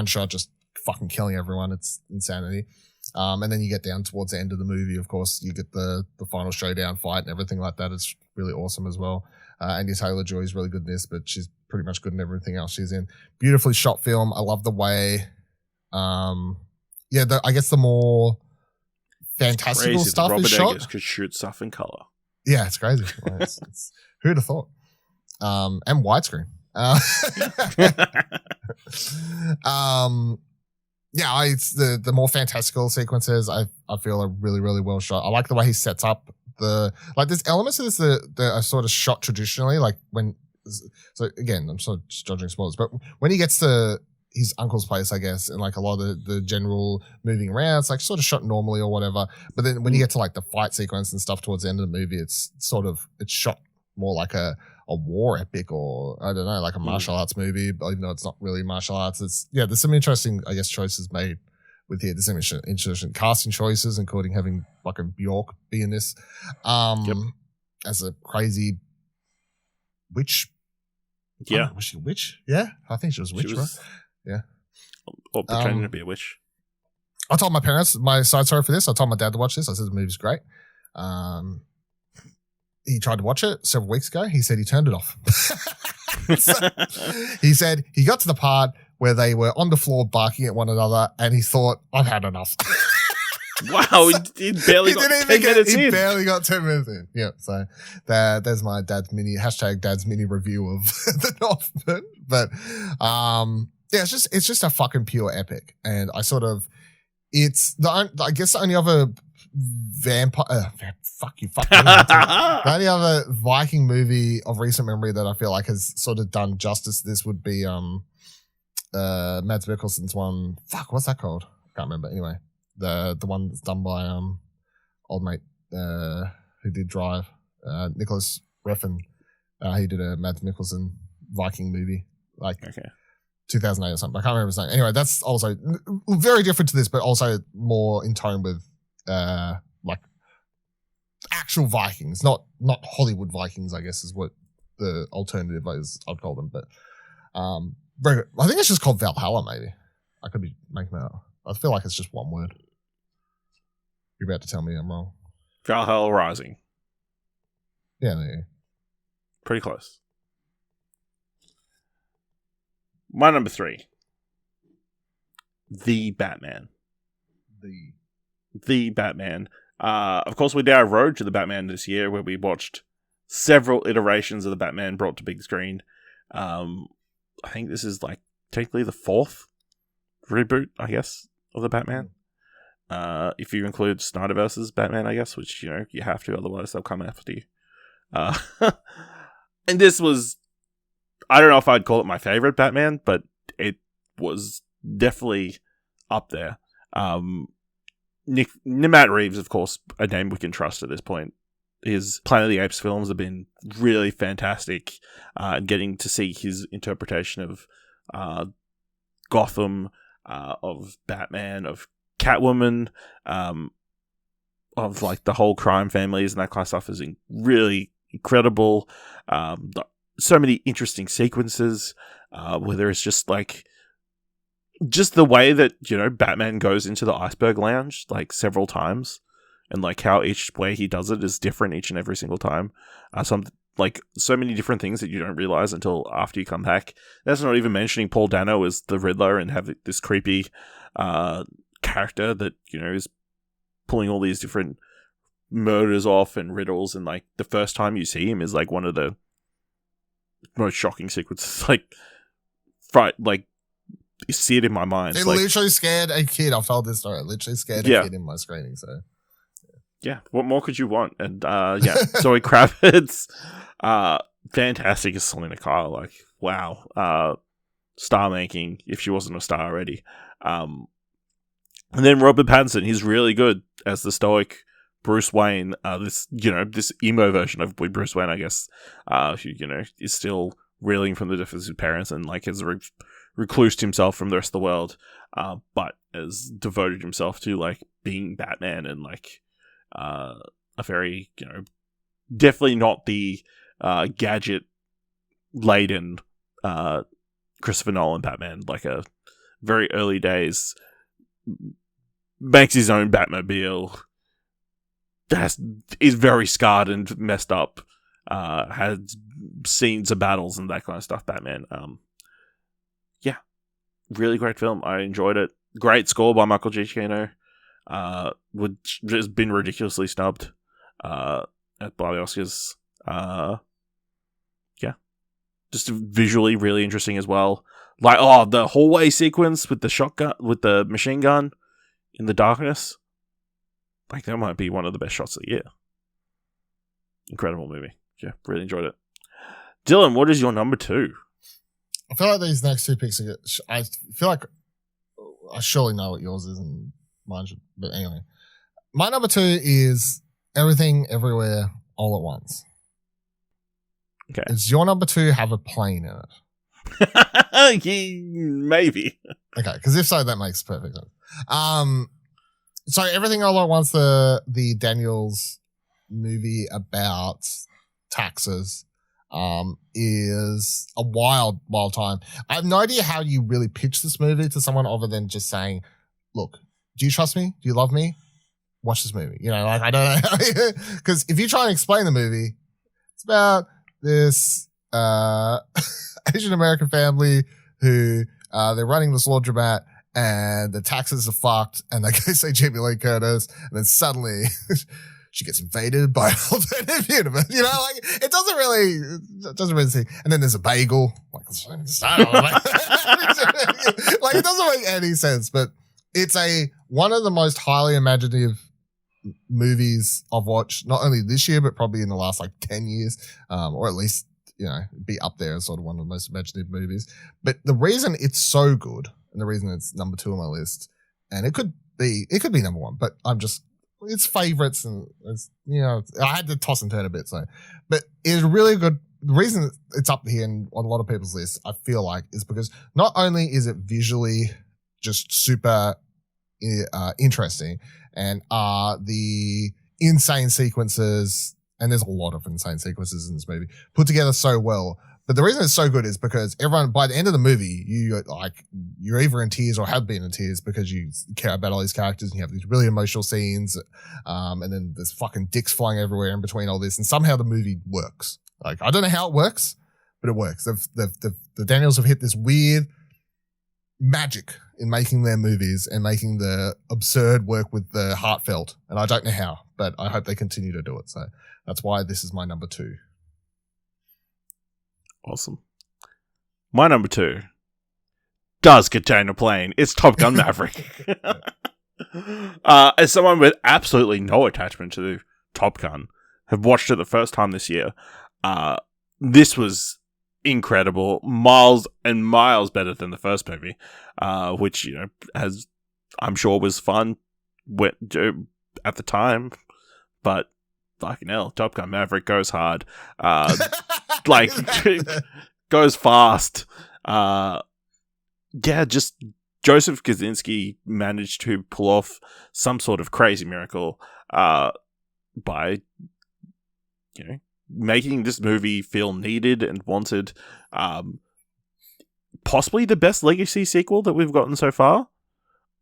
shot, just fucking killing everyone. It's insanity. And then you get down towards the end of the movie, of course, you get the final showdown fight and everything like that. It's really awesome as well. Anya Taylor-Joy is really good in this, but she's pretty much good in everything else she's in. Beautifully shot film. I love the way, I guess the more fantastical stuff Robert is shot. Eggers could shoot stuff in color. Yeah, it's crazy. Who'd have thought? And widescreen. It's the more fantastical sequences I feel are really, really well shot. I like the way he sets up there's elements of this that are sort of shot traditionally, like so again, I'm sort of just judging spoilers, but when he gets to his uncle's place, I guess, and like a lot of the general moving around, it's like sort of shot normally or whatever. But then when you get to like the fight sequence and stuff towards the end of the movie, it's shot more like a war epic, or I don't know, like a martial arts movie, but even though it's not really martial arts. There's some interesting, I guess, choices made with here. There's some interesting casting choices, including having fucking Bjork be in this as a crazy witch. Yeah. Was she a witch? Yeah, I think she was a witch, right? Yeah. Or pretending to be a witch. I told my parents, my side story for this, I told my dad to watch this. I said the movie's great. He tried to watch it several weeks ago. He said he turned it off. He said he got to the part where they were on the floor barking at one another and he thought, I've had enough. Wow, he barely got 10 minutes in. He barely got 10 minutes in. Yeah, so there's my dad's mini review of The Northman. But it's just a fucking pure epic. And I guess the only other vampire the only other Viking movie of recent memory that I feel like has sort of done justice to this would be Mads Mikkelsen's one. What's that called? I can't remember. Anyway, the one that's done by old mate who did Drive, Nicholas Refn. He did a Mads Mikkelsen Viking movie, like 2008 or something. I can't remember his name. Anyway, that's also very different to this, but also more in tone with like actual Vikings, not Hollywood Vikings, I guess is what the alternative is. I'd call them, but very good. I think it's just called Valhalla. Maybe I could be making that up. I feel like it's just one word. You're about to tell me I'm wrong. Valhalla Rising. Yeah, there you go. Pretty close. My number 3. The Batman. The Batman. Of course, we did our road to the Batman this year, where we watched several iterations of the Batman brought to big screen. I think this is like technically the 4th reboot, I guess, of the Batman. If you include Snyderverse's Batman, I guess, which, you know, you have to, otherwise they'll come after you. And this was, I don't know if I'd call it my favorite Batman, but it was definitely up there. Matt Reeves, of course, a name we can trust at this point. His Planet of the Apes films have been really fantastic. Getting to see his interpretation of Gotham, of Batman, of Catwoman, of like the whole crime families and that kind of stuff is really incredible. So many interesting sequences, whether it's just like the way that, you know, Batman goes into the Iceberg Lounge like several times, and like how each way he does it is different each and every single time. So many different things that you don't realize until after you come back. That's not even mentioning Paul Dano as the Riddler and have this creepy character that, you know, is pulling all these different murders off and riddles, and like the first time you see him is like one of the most shocking sequences. Like you see it in my mind. It literally scared a kid. I've told this story. It literally scared a kid in my screening. So yeah, what more could you want? And Zoe Kravitz, fantastic as Selena Kyle. Like, wow, star making if she wasn't a star already. And then Robert Pattinson, he's really good as the stoic Bruce Wayne. This emo version of Bruce Wayne, I guess, who, you know, is still reeling from the death of his parents and like has reclused himself from the rest of the world, but has devoted himself to like being Batman and like a very, you know, definitely not the gadget laden Christopher Nolan Batman, like a very early days, makes his own Batmobile, is very scarred and messed up, has scenes of battles and that kind of stuff. Batman, really great film. I enjoyed it. Great score by Michael Giacchino, which has been ridiculously snubbed by the Oscars. Just visually really interesting as well. Like, the hallway sequence with the shotgun, with the machine gun in the darkness. Like, that might be one of the best shots of the year. Incredible movie. Yeah, really enjoyed it. Dylan, what is your number 2? I feel like these next 2 picks are. I feel like I surely know what yours is and mine should. But anyway, my number 2 is Everything, Everywhere, All at Once. Okay. Does your number 2 have a plane in it? Maybe. Okay, because if so, that makes perfect sense. So Everything All at Once, the Daniels movie about taxes, is a wild time. I have no idea how you really pitch this movie to someone other than just saying, look, do you trust me? Do you love me? Watch this movie. You know, like, I don't know. Because if you try and explain the movie, it's about this Asian American family who they're running this laundromat and the taxes are fucked, and they go see Jamie Lee Curtis, and then suddenly she gets invaded by an alternative universe. You know, like it doesn't really see. And then there's a bagel. Like it doesn't make any sense, but it's one of the most highly imaginative movies I've watched, not only this year, but probably in the last like 10 years, or at least, you know, be up there as sort of one of the most imaginative movies. But the reason it's so good, and the reason it's number 2 on my list, and it could be number 1, but it's favorites, and it's, you know, I had to toss and turn a bit. So, but it's really good. The reason it's up here and on a lot of people's lists, I feel like, is because not only is it visually just super interesting, and the insane sequences, and there's a lot of insane sequences in this movie, put together so well. But the reason it's so good is because everyone, by the end of the movie, you're either in tears or have been in tears because you care about all these characters and you have these really emotional scenes. And then there's fucking dicks flying everywhere in between all this. And somehow the movie works. Like, I don't know how it works, but it works. The Daniels have hit this weird magic in making their movies and making the absurd work with the heartfelt. And I don't know how, but I hope they continue to do it. So that's why this is my number 2. Awesome. My number 2 does contain a plane. It's Top Gun Maverick. As someone with absolutely no attachment to Top Gun, have watched it the first time this year. This was incredible, miles and miles better than the first movie, which I'm sure was fun at the time, but fucking hell, Top Gun Maverick goes hard. Like, goes fast. Just Joseph Kosinski managed to pull off some sort of crazy miracle by, making this movie feel needed and wanted. Possibly the best legacy sequel that we've gotten so far.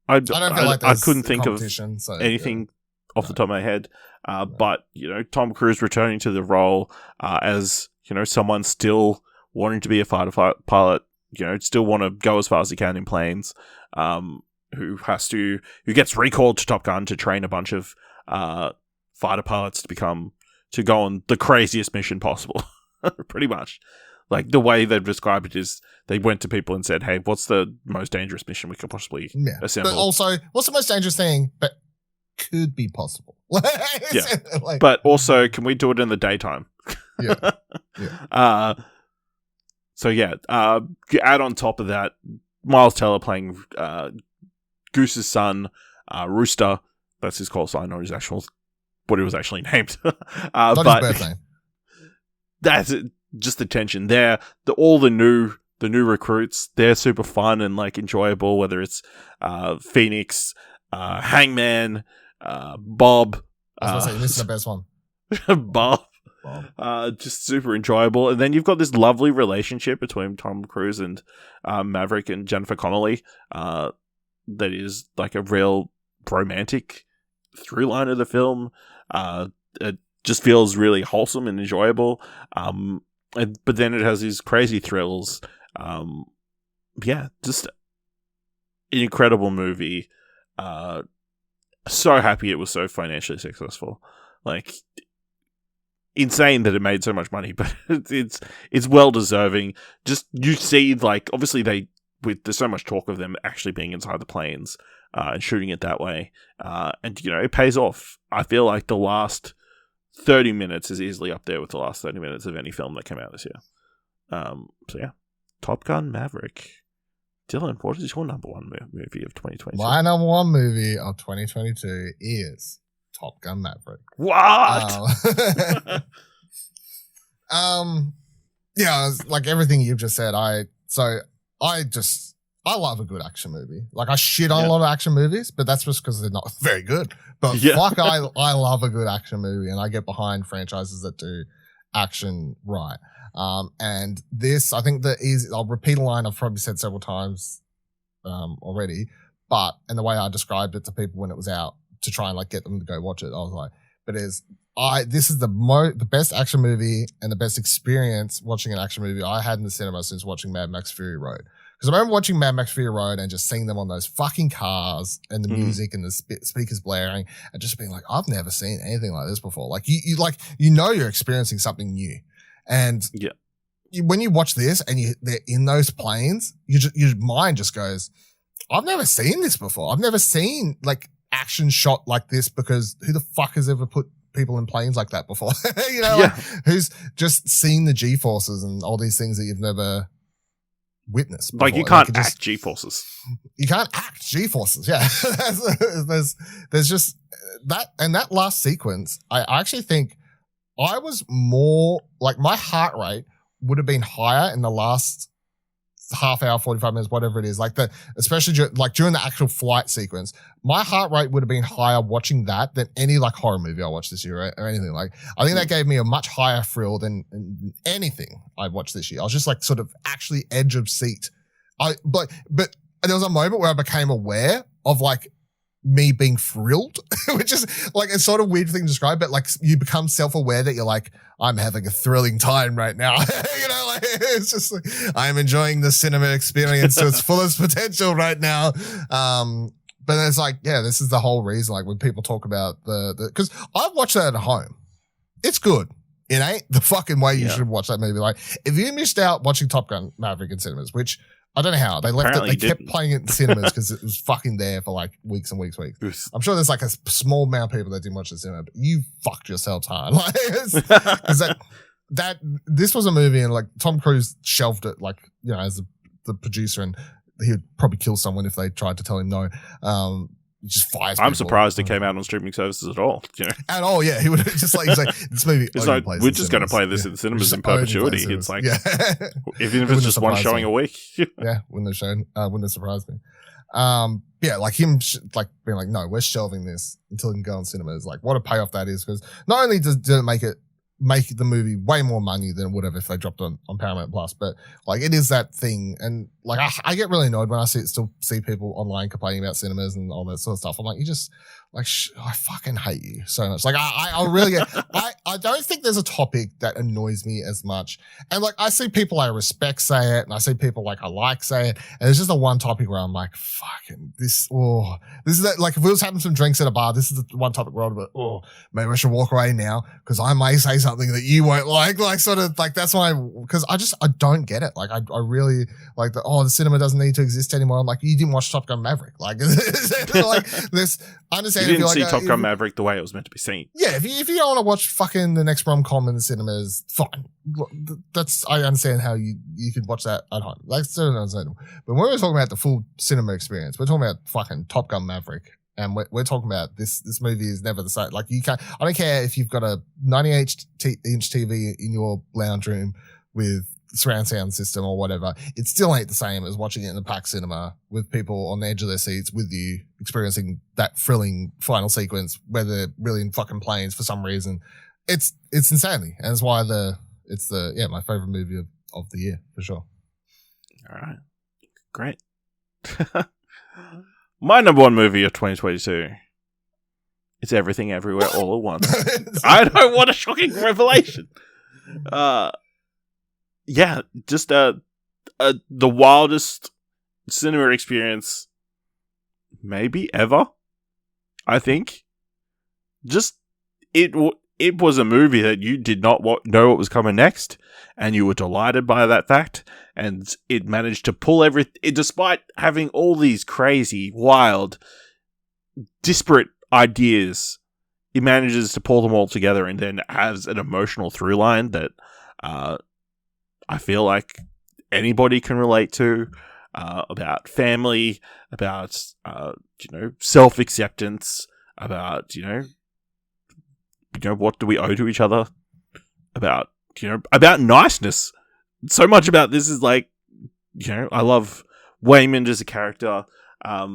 I don't feel like I couldn't think of anything off the top of my head. But, Tom Cruise returning to the role as, someone still wanting to be a fighter pilot, still want to go as far as he can in planes, who gets recalled to Top Gun to train a bunch of fighter pilots to go on the craziest mission possible, pretty much. Like, the way they've described it is they went to people and said, hey, what's the most dangerous mission we could possibly assemble? But also, what's the most dangerous thing that could be possible? But also, can we do it in the daytime? Add on top of that, Miles Teller playing Goose's son, Rooster. That's his call sign, not his actual, what he was actually named. Not his birth name. That's it. Just the tension there. All the new recruits, they're super fun and like enjoyable. Whether it's Phoenix, Hangman, Bob. I was going to say, this is the best one. Bob. Just super enjoyable. And then you've got this lovely relationship between Tom Cruise and Maverick and Jennifer Connelly that is like a real romantic through line of the film. It just feels really wholesome and enjoyable. But then it has these crazy thrills. Just an incredible movie. So happy it was so financially successful. Like, insane that it made so much money, but it's well deserving. Just, you see, like, obviously there's so much talk of them actually being inside the planes and shooting it that way. And it pays off. I feel like the last 30 minutes is easily up there with the last 30 minutes of any film that came out this year. Top Gun Maverick. Dylan, what is your number 1 movie of 2022? My number 1 movie of 2022 is Top Gun Maverick. What? Like everything you've just said. I love a good action movie. Like, I shit on a lot of action movies, but that's just because they're not very good. But fuck, I love a good action movie, and I get behind franchises that do action right. And this, I think I'll repeat a line I've probably said several times already, and the way I described it to people when it was out to try and like get them to go watch it, I was like, this is the best action movie and the best experience watching an action movie I had in the cinema since watching Mad Max Fury Road. Because I remember watching Mad Max Fury Road and just seeing them on those fucking cars and the music and the speakers blaring and just being like, I've never seen anything like this before. Like, you're experiencing something new. And when you watch this and they're in those planes, your mind just goes, I've never seen this before. I've never seen like action shot like this, because who the fuck has ever put people in planes like that before? Who's just seen the G-forces and all these things that you've never witnessed before. Like, you can't act G-forces. You can't act G-forces. Yeah. there's just that. And that last sequence, I actually think I was more like, my heart rate would have been higher in the last half hour, 45 minutes, whatever it is, like especially during the actual flight sequence, my heart rate would have been higher watching that than any like horror movie I watched this year, right? Or anything. Like, I think that gave me a much higher thrill than anything I watched this year. I was just like sort of actually edge of seat. But there was a moment where I became aware of like me being thrilled, which is like a sort of weird thing to describe, but like you become self-aware that you're like, I'm having a thrilling time right now. You know, like it's just like, I'm enjoying the cinema experience to its fullest potential right now. But it's like, yeah, this is the whole reason, like when people talk about cause I've watched that at home. It's good. It ain't the fucking way you should watch that movie. Like if you missed out watching Top Gun Maverick in cinemas, which I don't know how they left Apparently it. They kept playing it in cinemas because it was fucking there for like weeks and weeks. I'm sure there's like a small amount of people that didn't watch the cinema, but you fucked yourselves hard. Like, because this was a movie and like Tom Cruise shelved it, like, you know, as the producer, and he would probably kill someone if they tried to tell him no. He just fires people. I'm surprised it came out on streaming services at all. You know? At all, yeah. He would just like, he's like, this movie. It's like, we're just going to play this in cinemas in perpetuity. It's like, even if it's just one showing a week. Yeah, wouldn't have surprised me. Yeah, like him, like being like, no, we're shelving this until it can go on cinemas. Like, what a payoff that is, because not only did it make the movie way more money than it would have if they dropped it on Paramount Plus, but like it is that thing, and like I get really annoyed when I still see people online complaining about cinemas and all that sort of stuff. I'm like, you just like I fucking hate you so much. Like I really get, I don't think there's a topic that annoys me as much. And like I see people I respect say it, and I see people like I like say it, and it's just the one topic where I'm like, fucking this is that, like if we was having some drinks at a bar, this is the one topic where I'm like, maybe I should walk away now because I may say something that you won't like sort of like that's why, because I don't get it. Like I really like the cinema doesn't need to exist anymore. I'm like, you didn't watch Top Gun Maverick. Like this, I understand. You didn't see like, Top Gun Maverick the way it was meant to be seen. Yeah, if you don't want to watch fucking the next rom-com in the cinemas, fine. I understand how you could watch that at home. Like, still understandable. But when we're talking about the full cinema experience, we're talking about fucking Top Gun Maverick. And we're talking about this movie is never the same. Like you can't, I don't care if you've got a 98-inch TV in your lounge room with surround sound system or whatever, it still ain't the same as watching it in the packed cinema with people on the edge of their seats with you experiencing that thrilling final sequence where they're really in fucking planes for some reason. It's insanity. And it's why it's my favorite movie of the year for sure. All right. Great. My number one movie of 2022. It's Everything Everywhere All at Once. I know, what a shocking revelation. Yeah, just the wildest cinema experience maybe ever, I think. Just it was a movie that you did not know what was coming next, and you were delighted by that fact, and it managed to pull despite having all these crazy, wild, disparate ideas, it manages to pull them all together and then has an emotional through line that I feel like anybody can relate to, about family, about self-acceptance, about what do we owe to each other, about niceness. So much about this is like, I love Waymond as a character. I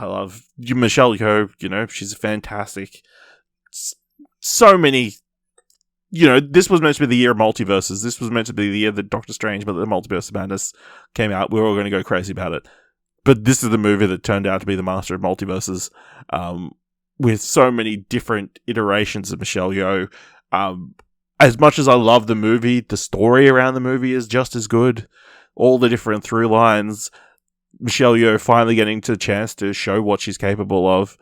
love Michelle Yeoh. She's fantastic. So many. This was meant to be the year of multiverses. This was meant to be the year that Doctor Strange, but the Multiverse of Madness came out. We were all going to go crazy about it. But this is the movie that turned out to be the master of multiverses, with so many different iterations of Michelle Yeoh. As much as I love the movie, the story around the movie is just as good. All the different through lines. Michelle Yeoh finally getting to a chance to show what she's capable of.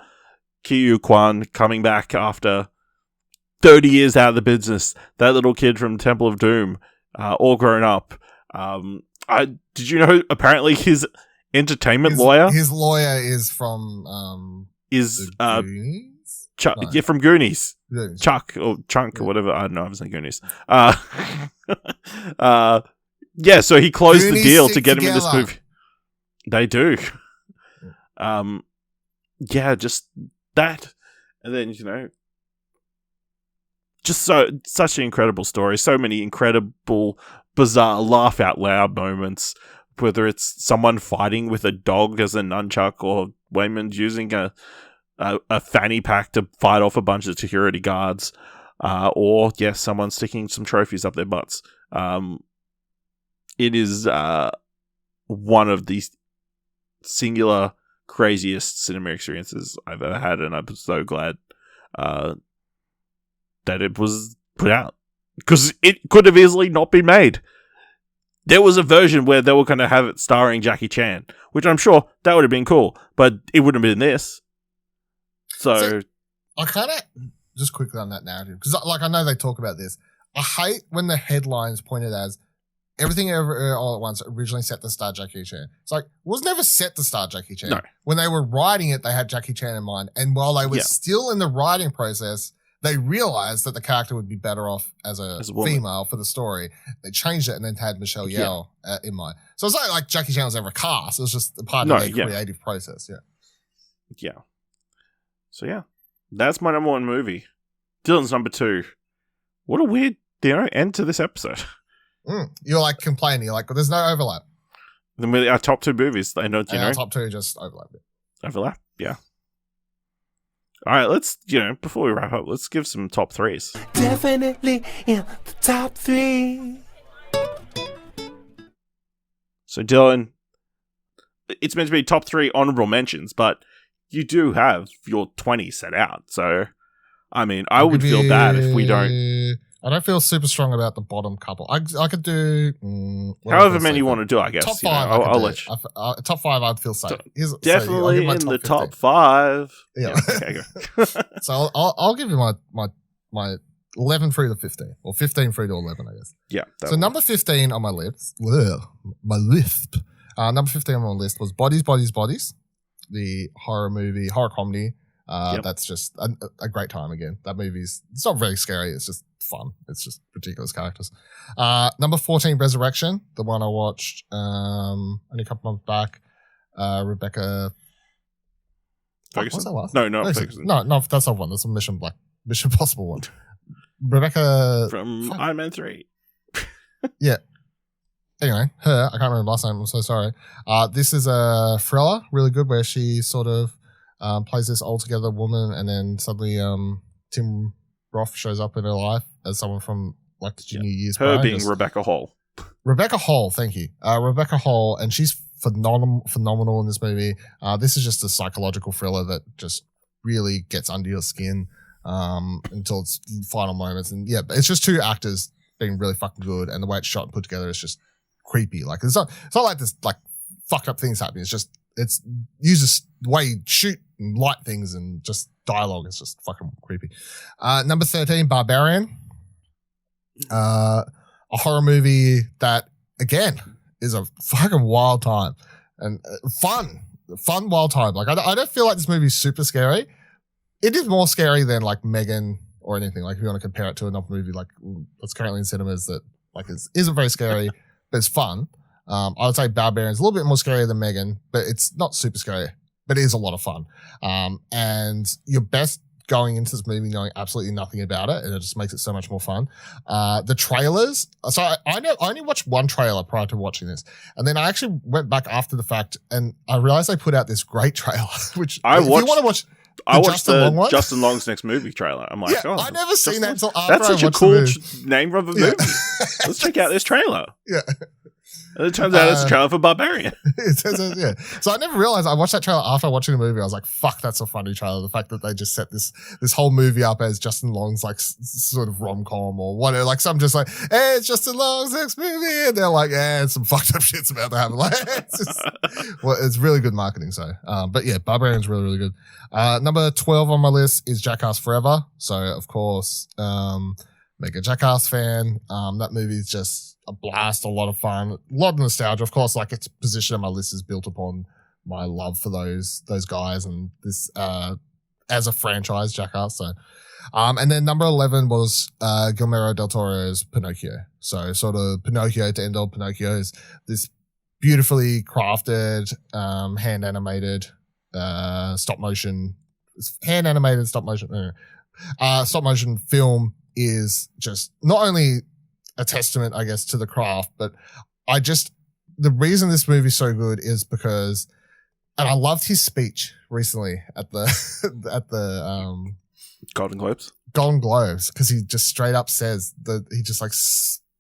Ki Kwan coming back after 30 years out of the business. That little kid from Temple of Doom, all grown up. Did you know apparently his entertainment lawyer? His lawyer is from Goonies? Chuck, No. Yeah, from Goonies. Goonies. Chuck or Chunk or whatever. I don't know. I was saying Goonies. Yeah, so he closed Goonies the deal stick to get him in this together. movie. They do. Yeah, just that. And then, just such an incredible story. So many incredible, bizarre, laugh out loud moments. whether it's someone fighting with a dog as a nunchuck, or Wayman's using a fanny pack to fight off a bunch of security guards, or yes, someone sticking some trophies up their butts. It is one of the singular craziest cinema experiences I've ever had, and I'm so glad that it was put out, because it could have easily not been made. There was a version where they were going to have it starring Jackie Chan, which I'm sure that would have been cool, but it wouldn't have been this. So I kind of, just quickly on that narrative, because like I know they talk about this. I hate when the headlines pointed as Everything Ever All at Once originally set to star Jackie Chan. It's like, it was never set to star Jackie Chan. No. When they were writing it, they had Jackie Chan in mind. And while they were still in the writing process, they realized that the character would be better off as a female for the story. They changed it and then had Michelle Yeoh in mind. So it's not like Jackie Chan was ever cast. It was just a part of their creative process. Yeah. So yeah, that's my number one movie. Dylan's number two. What a weird, end to this episode. You're like complaining. You're like, there's no overlap. Then with our top two movies, our top two just overlap. Overlap? Yeah. All right, let's, before we wrap up, let's give some top threes. Definitely in the top three. So, Dylan, it's meant to be top three honourable mentions, but you do have your 20 set out. So, I mean, I would feel bad if we don't. I don't feel super strong about the bottom couple. I could do however many you want to do, I guess. Top five. I'll let you. Top five, I'd feel safe. Definitely in the top five. Yeah. Okay, go. So I'll give you my 11 through to 15, or 15 through to 11, I guess. Yeah. So number 15 on my list. My list. Number 15 on my list was Bodies, Bodies, Bodies, the horror comedy. That's just a great time again. That movie's, it's not very scary. It's just fun. It's just ridiculous characters. Number 14, Resurrection, the one I watched only a couple months back. Rebecca Ferguson? What's that last? No, not Ferguson. No, that's not one. That's a Mission Impossible one. Rebecca from Iron Man 3. Yeah. Anyway, her, I can't remember last name. I'm so sorry. This is a thriller, really good, where she sort of plays this altogether woman, and then suddenly Tim Roth shows up in her life as someone from like the junior years. Her being Rebecca Hall. Rebecca Hall, thank you. Rebecca Hall, and she's phenomenal in this movie. This is just a psychological thriller that just really gets under your skin until its final moments. And yeah, it's just two actors being really fucking good, and the way it's shot and put together is just creepy. Like it's not like this like fucked up things happening. It's uses the way you shoot and light things and just dialogue. It's just fucking creepy. Number 13, Barbarian. A horror movie that, again, is a fucking wild time. And fun, wild time. Like, I don't feel like this movie's super scary. It is more scary than, like, Megan or anything. Like, if you want to compare it to another movie, like, that's currently in cinemas that, like, isn't very scary, but it's fun. I would say Barbarian's a little bit more scary than Megan, but it's not super scary, but it is a lot of fun. And you're best going into this movie knowing absolutely nothing about it, and it just makes it so much more fun. The trailers, so I only watched one trailer prior to watching this, and then I actually went back after the fact, and I realized they put out this great trailer, which if you want to watch. I watched the Justin Long's next movie trailer. I'm like, I never seen that until after that's such a cool name of a movie. Let's check out this trailer. Yeah. And it turns out it's a trailer for Barbarian. Yeah. So I never realized I watched that trailer after watching the movie. I was like, fuck, that's a funny trailer. The fact that they just set this whole movie up as Justin Long's like sort of rom-com or whatever. Like some just like, hey, it's Justin Long's next movie. And they're like, yeah, some fucked up shit's about to happen. Like, it's really good marketing. So, but yeah, Barbarian's really, really good. Number 12 on my list is Jackass Forever. So of course, mega Jackass fan. That movie is just a blast, a lot of fun, a lot of nostalgia. Of course, like its position on my list is built upon my love for those guys and this as a franchise, Jackass. So, and then number 11 was Guillermo del Toro's Pinocchio. So sort of Pinocchio to end all Pinocchio is this beautifully crafted, hand animated, stop motion film is just not only a testament, I guess, to the craft, but the reason this movie's so good is because, and I loved his speech recently at the at the Golden Globes. Golden Globes, because he just straight up says that he just like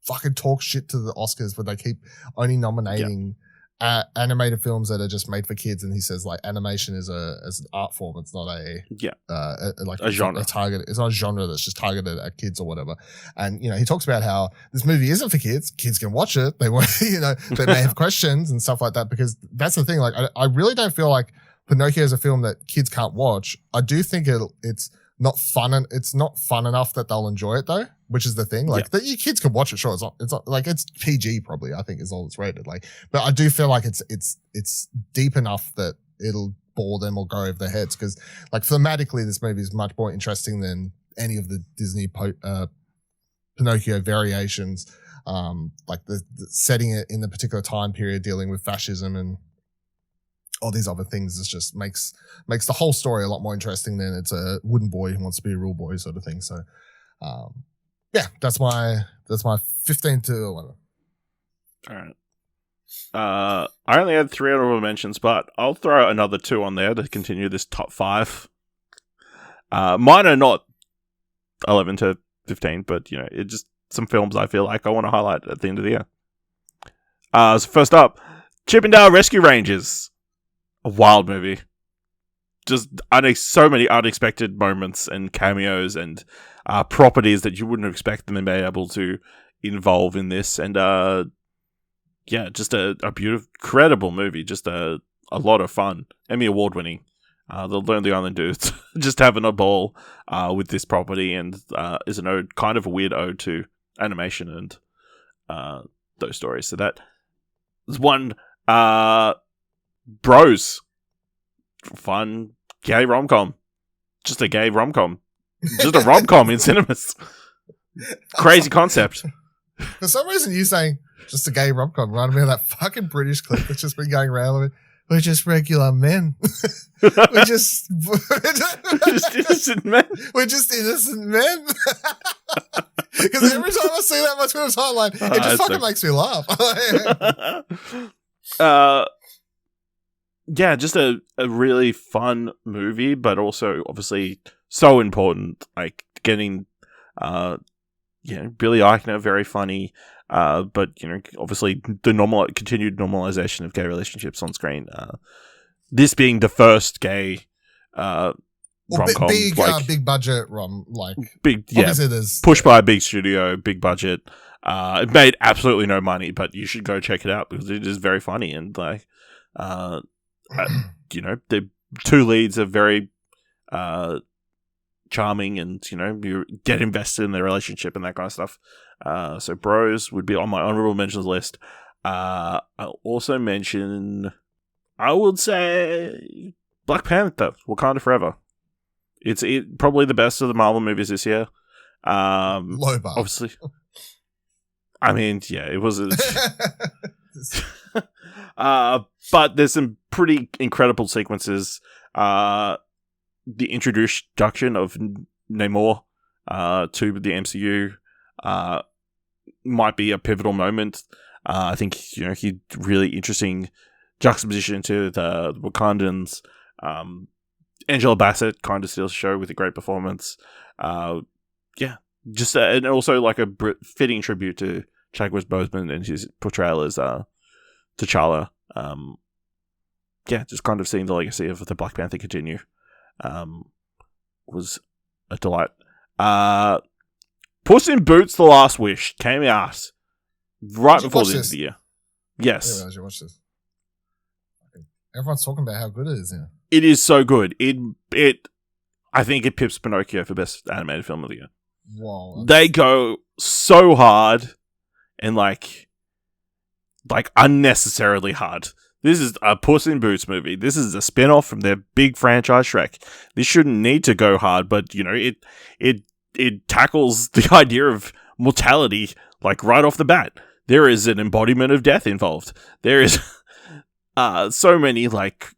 fucking talks shit to the Oscars, where they keep only nominating animated films that are just made for kids, and he says like animation is an art form. It's not a genre. It's not a genre that's just targeted at kids or whatever. And he talks about how this movie isn't for kids. Kids can watch it. They want, they may have questions and stuff like that, because that's the thing. Like I really don't feel like Pinocchio is a film that kids can't watch. I do think it's not fun, and it's not fun enough that they'll enjoy it though, which is the thing. Like that your kids can watch it, sure. It's not like it's PG probably, I think is all it's rated. Like, but I do feel like it's deep enough that it'll bore them or go over their heads. Cause like thematically, this movie is much more interesting than any of the Disney Pinocchio variations. Like the setting it in the particular time period, dealing with fascism and all these other things, is just makes the whole story a lot more interesting than it's a wooden boy who wants to be a real boy sort of thing. So, yeah, that's my 15 to 11. All right. I only had 3 honorable mentions, but I'll throw another 2 on there to continue this top 5. Mine are not 11 to 15, but it's just some films I feel like I want to highlight at the end of the year. So first up, Chip 'n Dale Rescue Rangers. A wild movie. Just so many unexpected moments and cameos and properties that you wouldn't expect them to be able to involve in this. And just a beautiful, incredible movie. Just a lot of fun. Emmy Award winning. The Lonely Island dudes just having a ball with this property, and is an ode, kind of a weird ode to animation and those stories. So that is one. Bros. Fun gay rom-com. Just a gay rom-com. Just a rom-com in cinemas. Crazy concept. For some reason, you saying just a gay rom-com reminded me of that fucking British clip that's just been going around. We're just regular men. We're just innocent men. We're just innocent men. Because every time I see that on my Twitter timeline, it just fucking makes me laugh. Yeah, just a really fun movie, but also obviously so important. Like getting, Billy Eichner, very funny, but obviously the continued normalization of gay relationships on screen. This being the first gay rom-com, big budget rom, like big, obviously there's pushed by a big studio, big budget. It made absolutely no money, but you should go check it out because it is very funny and like. The 2 leads are very charming, and you get invested in their relationship and that kind of stuff. So Bros would be on my honorable mentions list. I'll also mention, I would say, Black Panther: Wakanda Forever. It's probably the best of the Marvel movies this year. Low bar, obviously. I mean, yeah, it was. But there's some pretty incredible sequences. The introduction of Namor to the MCU might be a pivotal moment. I think he really interesting juxtaposition to the Wakandans. Angela Bassett kind of steals the show with a great performance. And also like a fitting tribute to Chadwick Boseman and his portrayal as T'Challa. Just kind of seeing the legacy of the Black Panther continue was a delight. Puss in Boots: The Last Wish came out right before the end of the year. Yes. I didn't watch this. Everyone's talking about how good it is now. It is so good. I think it pips Pinocchio for best animated film of the year. Wow. They go so hard and like unnecessarily hard. This is a Puss in Boots movie. This is a spin-off from their big franchise Shrek. This shouldn't need to go hard, but it tackles the idea of mortality like right off the bat. There is an embodiment of death involved. There is so many like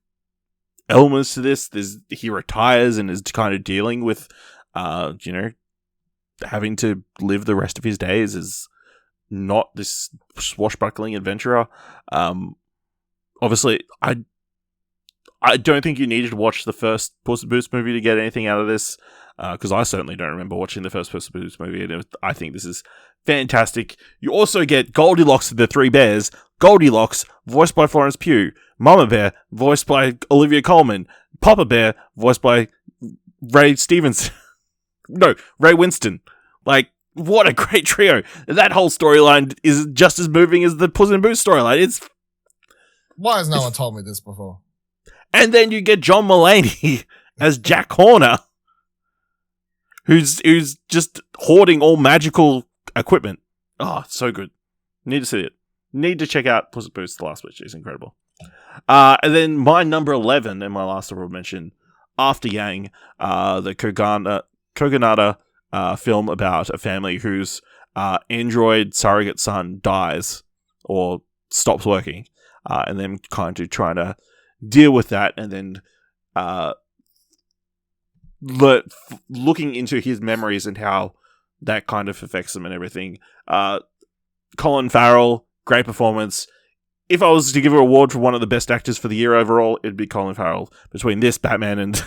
elements to this. He retires and is kind of dealing with having to live the rest of his days as not this swashbuckling adventurer. Obviously, I don't think you needed to watch the first Puss in Boots movie to get anything out of this, because I certainly don't remember watching the first Puss in Boots movie, and I think this is fantastic. You also get Goldilocks and the Three Bears. Goldilocks, voiced by Florence Pugh. Mama Bear, voiced by Olivia Colman. Papa Bear, voiced by Ray Stevens. No, Ray Winston. Like, what a great trio. That whole storyline is just as moving as the Puss in Boots storyline. Why has no one told me this before? And then you get John Mulaney as Jack Horner, who's just hoarding all magical equipment. Oh, so good. Need to see it. Need to check out Puss in Boots: The Last Wish. It's incredible. And then my number 11 and my last honorable mention, After Yang, the Kogonada film about a family whose android surrogate son dies or stops working, and then kind of trying to deal with that, and then looking into his memories and how that kind of affects them and everything. Colin Farrell, great performance. If I was to give an award for one of the best actors for the year overall, it'd be Colin Farrell. Between this, Batman, and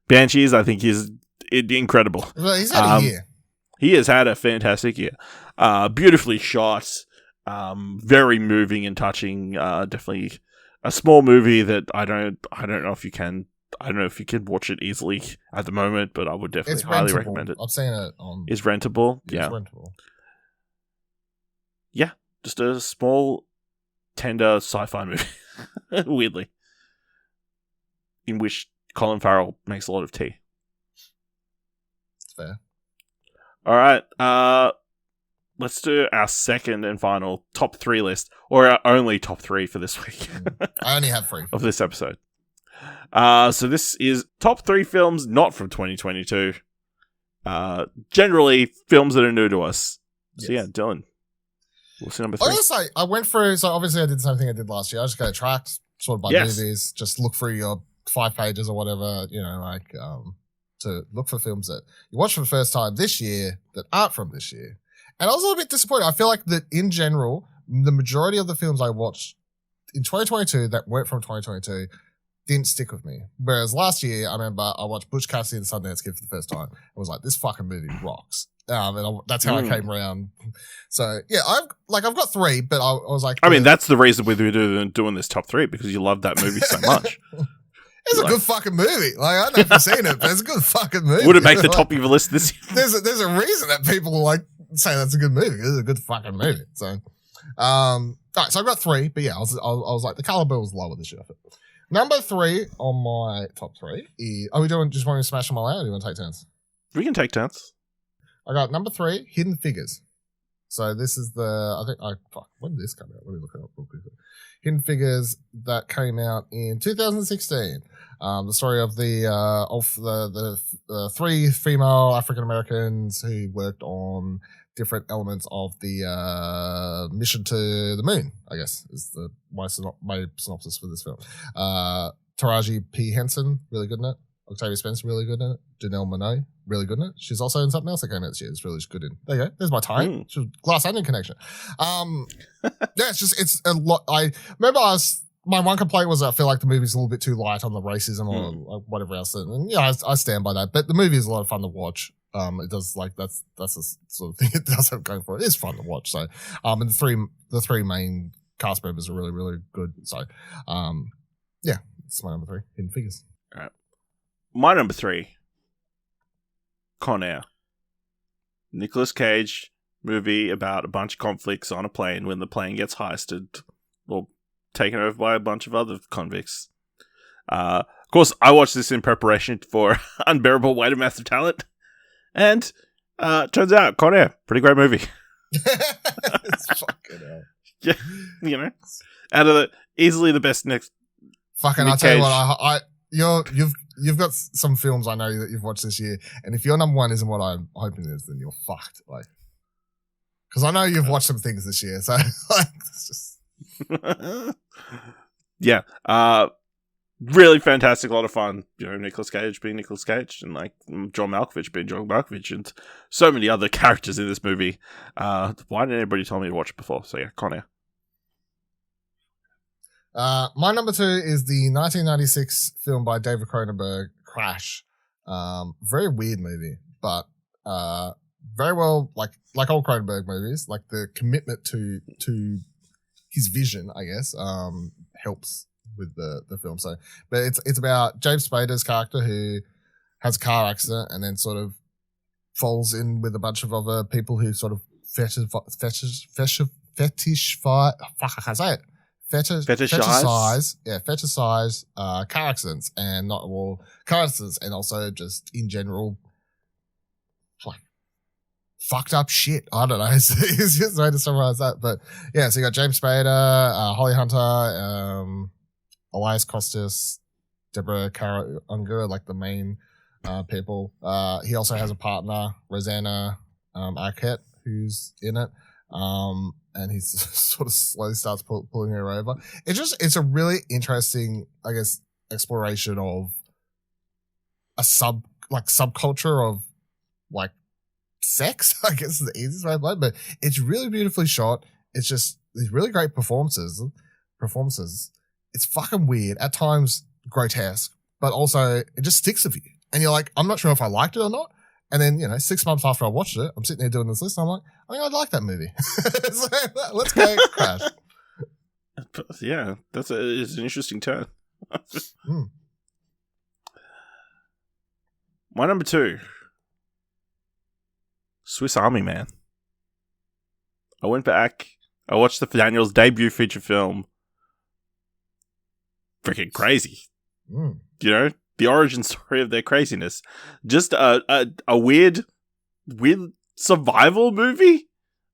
Banshees, I think he's incredible. Well, he's had a year. He has had a fantastic year. Beautifully shot, very moving and touching. Definitely a small movie that I don't know if you can. I don't know if you can watch it easily at the moment, but I would definitely highly recommend it. I've seen it on. It's rentable. Yeah. It's rentable. Yeah, just a small, tender sci-fi movie. Weirdly, in which Colin Farrell makes a lot of tea. It's fair. All right. Let's do our second and final top 3 list, or our only top 3 for this week. I only have 3 of this episode. So this is top 3 films not from 2022. Generally, films that are new to us. Yes. So yeah, Dylan, what's number 3? I was like, I went through. So obviously, I did the same thing I did last year. I just go to Trakt, sort of by movies, just look through your 5 pages or whatever. To look for films that you watch for the first time this year that aren't from this year. And I was a little bit disappointed. I feel like that in general, the majority of the films I watched in 2022 that weren't from 2022 didn't stick with me. Whereas last year, I remember I watched Butch Cassidy and the Sundance Kid for the first time. I was like, this fucking movie rocks. That's how I came around. So yeah, I've got 3, but I was like, I mean, that's the reason we're doing this top 3, because you love that movie so much. It's a good fucking movie. Like, I don't know if you've seen it, but it's a good fucking movie. Would it make the top of your list this year? There's a reason that people like say that's a good movie. It's a good fucking movie. So, all right. So I've got 3, but yeah, I was like the caliber was lower this year. Number 3 on my top 3 is. Are we doing? Just want to smash them all out, or do you want to take turns? We can take turns. I got number 3, Hidden Figures. So this is when did this come out? Let me look it up real quick. Hidden Figures that came out in 2016. The story of the 3 female African Americans who worked on different elements of the mission to the moon, I guess, is my synopsis for this film. Taraji P. Henson, really good in it. Octavia Spencer, really good in it. Janelle Monáe, really good in it. She's also in something else that came out this year. It's really good in. There you go. There's my time. Glass Onion connection. Yeah, it's a lot. I remember my one complaint was I feel like the movie's a little bit too light on the racism or whatever else. And yeah, I stand by that. But the movie is a lot of fun to watch. It does that's the sort of thing it does have going for it. It's fun to watch. So, and the three main cast members are really, really good. So, yeah, it's my number 3, Hidden Figures. All right. My number 3, Con Air. Nicolas Cage movie about a bunch of conflicts on a plane when the plane gets heisted or taken over by a bunch of other convicts. Of course, I watched this in preparation for Unbearable Weight of Massive Talent, and turns out Con Air, pretty great movie. It's fucking hell. Yeah, out of easily the best next. Fucking, I'll tell you what, You've got some films I know that you've watched this year, and if your number 1 isn't what I'm hoping it is, then you're fucked. Like, because I know you've watched some things this year, so like, it's just yeah. really fantastic, a lot of fun. You know, Nicolas Cage being Nicolas Cage, and like John Malkovich being John Malkovich, and so many other characters in this movie. Why didn't anybody tell me to watch it before? So yeah, Connor. My number 2 is the 1996 film by David Cronenberg, Crash. Very weird movie, but very well, like all Cronenberg movies, like the commitment to his vision, I guess, helps with the film. So, but it's about James Spader's character who has a car accident and then sort of falls in with a bunch of other people who sort of fetishize car accidents, and not all car accidents, and also just in general, like fucked up shit. I don't know. It's just a way to summarize that. But yeah, so you got James Spader, Holly Hunter, Elias Costas, Deborah Kara Unger, like the main people. He also has a partner, Rosanna Arquette, who's in it. And he sort of slowly starts pulling her over. It's a really interesting, I guess, exploration of a subculture of like sex, I guess is the easiest way to play it, but it's really beautifully shot. It's just these really great performances. It's fucking weird, at times grotesque, but also it just sticks with you. And you're like, I'm not sure if I liked it or not. And then, 6 months after I watched it, I'm sitting there doing this list, and I'm like, I think I'd like that movie. So, let's go Crash. Yeah, it's an interesting turn. My number 2, Swiss Army Man. I went back, I watched the Daniels' debut feature film. Freaking crazy. The origin story of their craziness. Just a weird survival movie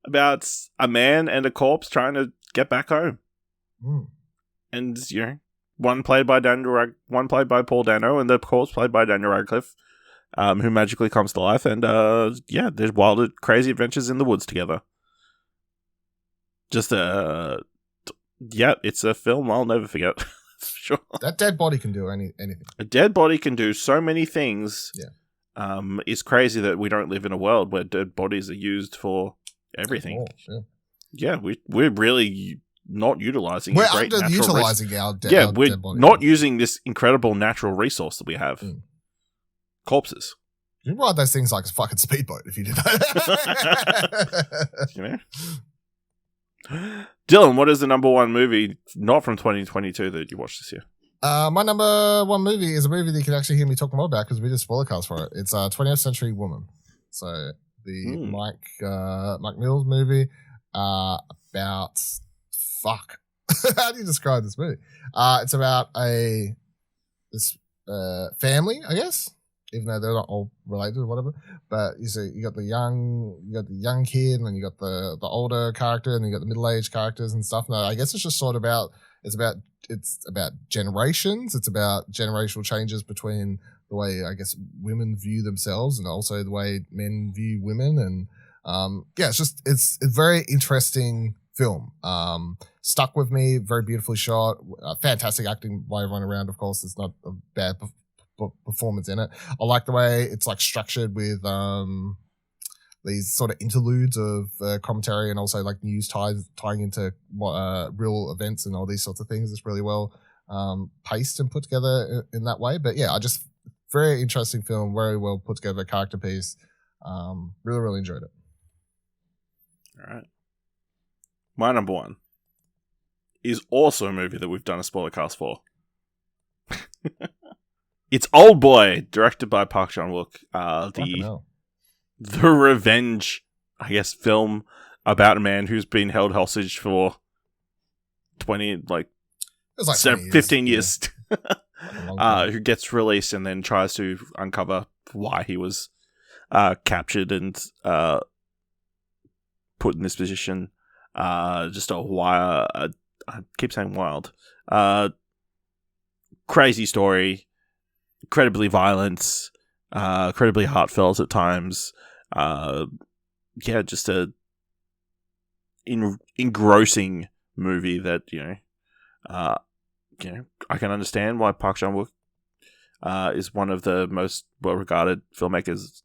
about a man and a corpse trying to get back home. And, one played by Paul Dano, and the corpse played by Daniel Radcliffe, who magically comes to life. And, there's wild, crazy adventures in the woods together. Just it's a film I'll never forget. Sure. That dead body can do anything. A dead body can do so many things. Yeah. It's crazy that we don't live in a world where dead bodies are used for everything. We're really not utilizing. We're underutilizing our dead body. We're not using this incredible natural resource that we have. Corpses. You ride those things like a fucking speedboat if you did that. Dylan, what is the number 1 movie not from 2022 that you watched this year? My number 1 movie is a movie that you can actually hear me talk more about because we did spoiler cast for it. It's 20th Century Woman. So the Mike Mills movie about how do you describe this movie? It's about this family, I guess, even though they're not all related or whatever. But you got the young kid, and then you got the older character, and then you got the middle-aged characters and stuff. No, I guess it's just sort of it's about generations. It's about generational changes between the way, I guess, women view themselves and also the way men view women. And it's a very interesting film. Stuck with me, very beautifully shot, fantastic acting by everyone around. Of course, it's not a bad performance in it. I like the way it's like structured with these sort of interludes of commentary and also like news tying into real events and all these sorts of things. It's really well paced and put together in that way. But yeah, very interesting film, very well put together character piece. Really, really enjoyed it. All right. My number 1 is also a movie that we've done a spoiler cast for. It's Old Boy, directed by Park Chan-wook. The revenge, I guess, film about a man who's been held hostage for 15 years. Who gets released and then tries to uncover why he was captured and put in this position. Just a wild, I keep saying wild, crazy story. Incredibly violent, incredibly heartfelt at times. Just a engrossing movie that I can understand why Park Chan-wook is one of the most well-regarded filmmakers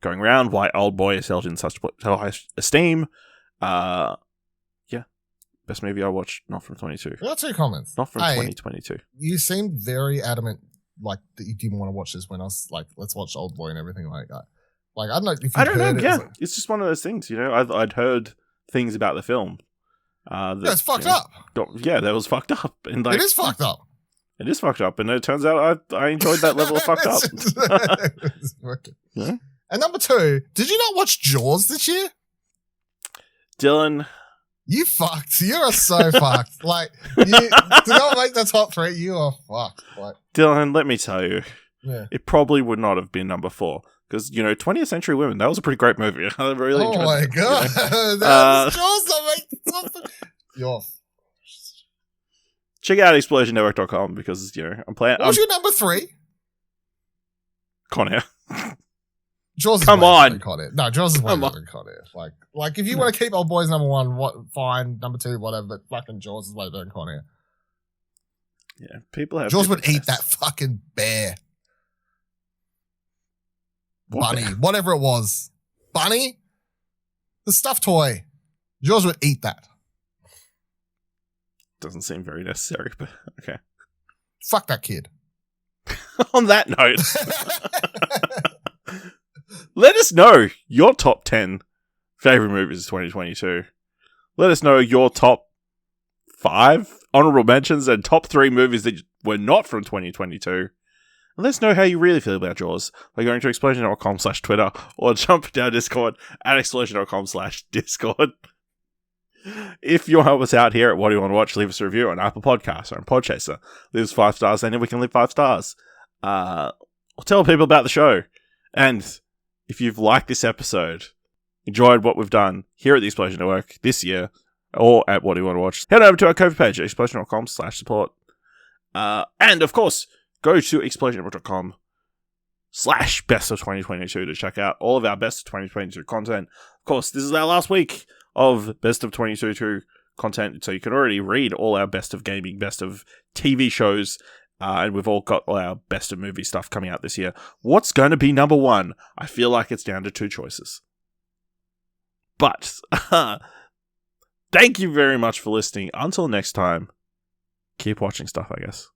going around, why Old Boy is held in such high esteem. Best movie I watched, not from 22. We got 2 comments. Not from 2022. You seemed very adamant, like, that you didn't want to watch this when I was like, let's watch Old Boy and everything like that. Like, I don't know if you heard it. Yeah. Like, It's just one of those things, I'd heard things about the film. it's fucked up. That was fucked up. And It is fucked up. It is fucked up, and it turns out I enjoyed that level of fucked up. Yeah? And number 2, did you not watch Jaws this year? Dylan, You fucked. You are so fucked. Like, you did not make the top 3. You are fucked. Like, Dylan, let me tell you, yeah. it probably would not have been number 4. Because, 20th Century Women, that was a pretty great movie. I really enjoyed it. Oh my god. That was Jaws that makes something. You're. Check out ExplosionNetwork.com because, I'm playing. What was your number 3? Con Air. Jaws is Come way on. better than Con Air. No, Jaws is way better than Con Air. Like if you want to keep Old Boys number 1, fine. Number 2, whatever. But fucking Jaws is way better than Con Air. Yeah, people have. Jaws would eat that fucking bear. Bunny, whatever it was. Bunny? The stuffed toy. Jaws would eat that. Doesn't seem very necessary, but okay. Fuck that kid. On that note, let us know your top 10 favorite movies of 2022. Let us know your top 5 honorable mentions and top 3 movies that were not from 2022. And let us know how you really feel about Jaws by going to explosion.com/Twitter or jump down Discord at explosion.com/Discord. If you help us out here at What Do You Want to Watch, leave us a review on Apple Podcasts or on Podchaser. Leave us 5 stars, and then we can leave 5 stars. Or tell people about the show. And if you've liked this episode, enjoyed what we've done here at the Explosion Network this year, or at What Do You Want to Watch, head over to our Ko-fi page at explosion.com/support. And of course, go to explosionnetwork.com/best of 2022 to check out all of our best of 2022 content. Of course, this is our last week of best of 2022 content, so you can already read all our best of gaming, best of TV shows, and we've all got all our best of movie stuff coming out this year. What's going to be number 1? I feel like it's down to 2 choices. But thank you very much for listening. Until next time, keep watching stuff, I guess.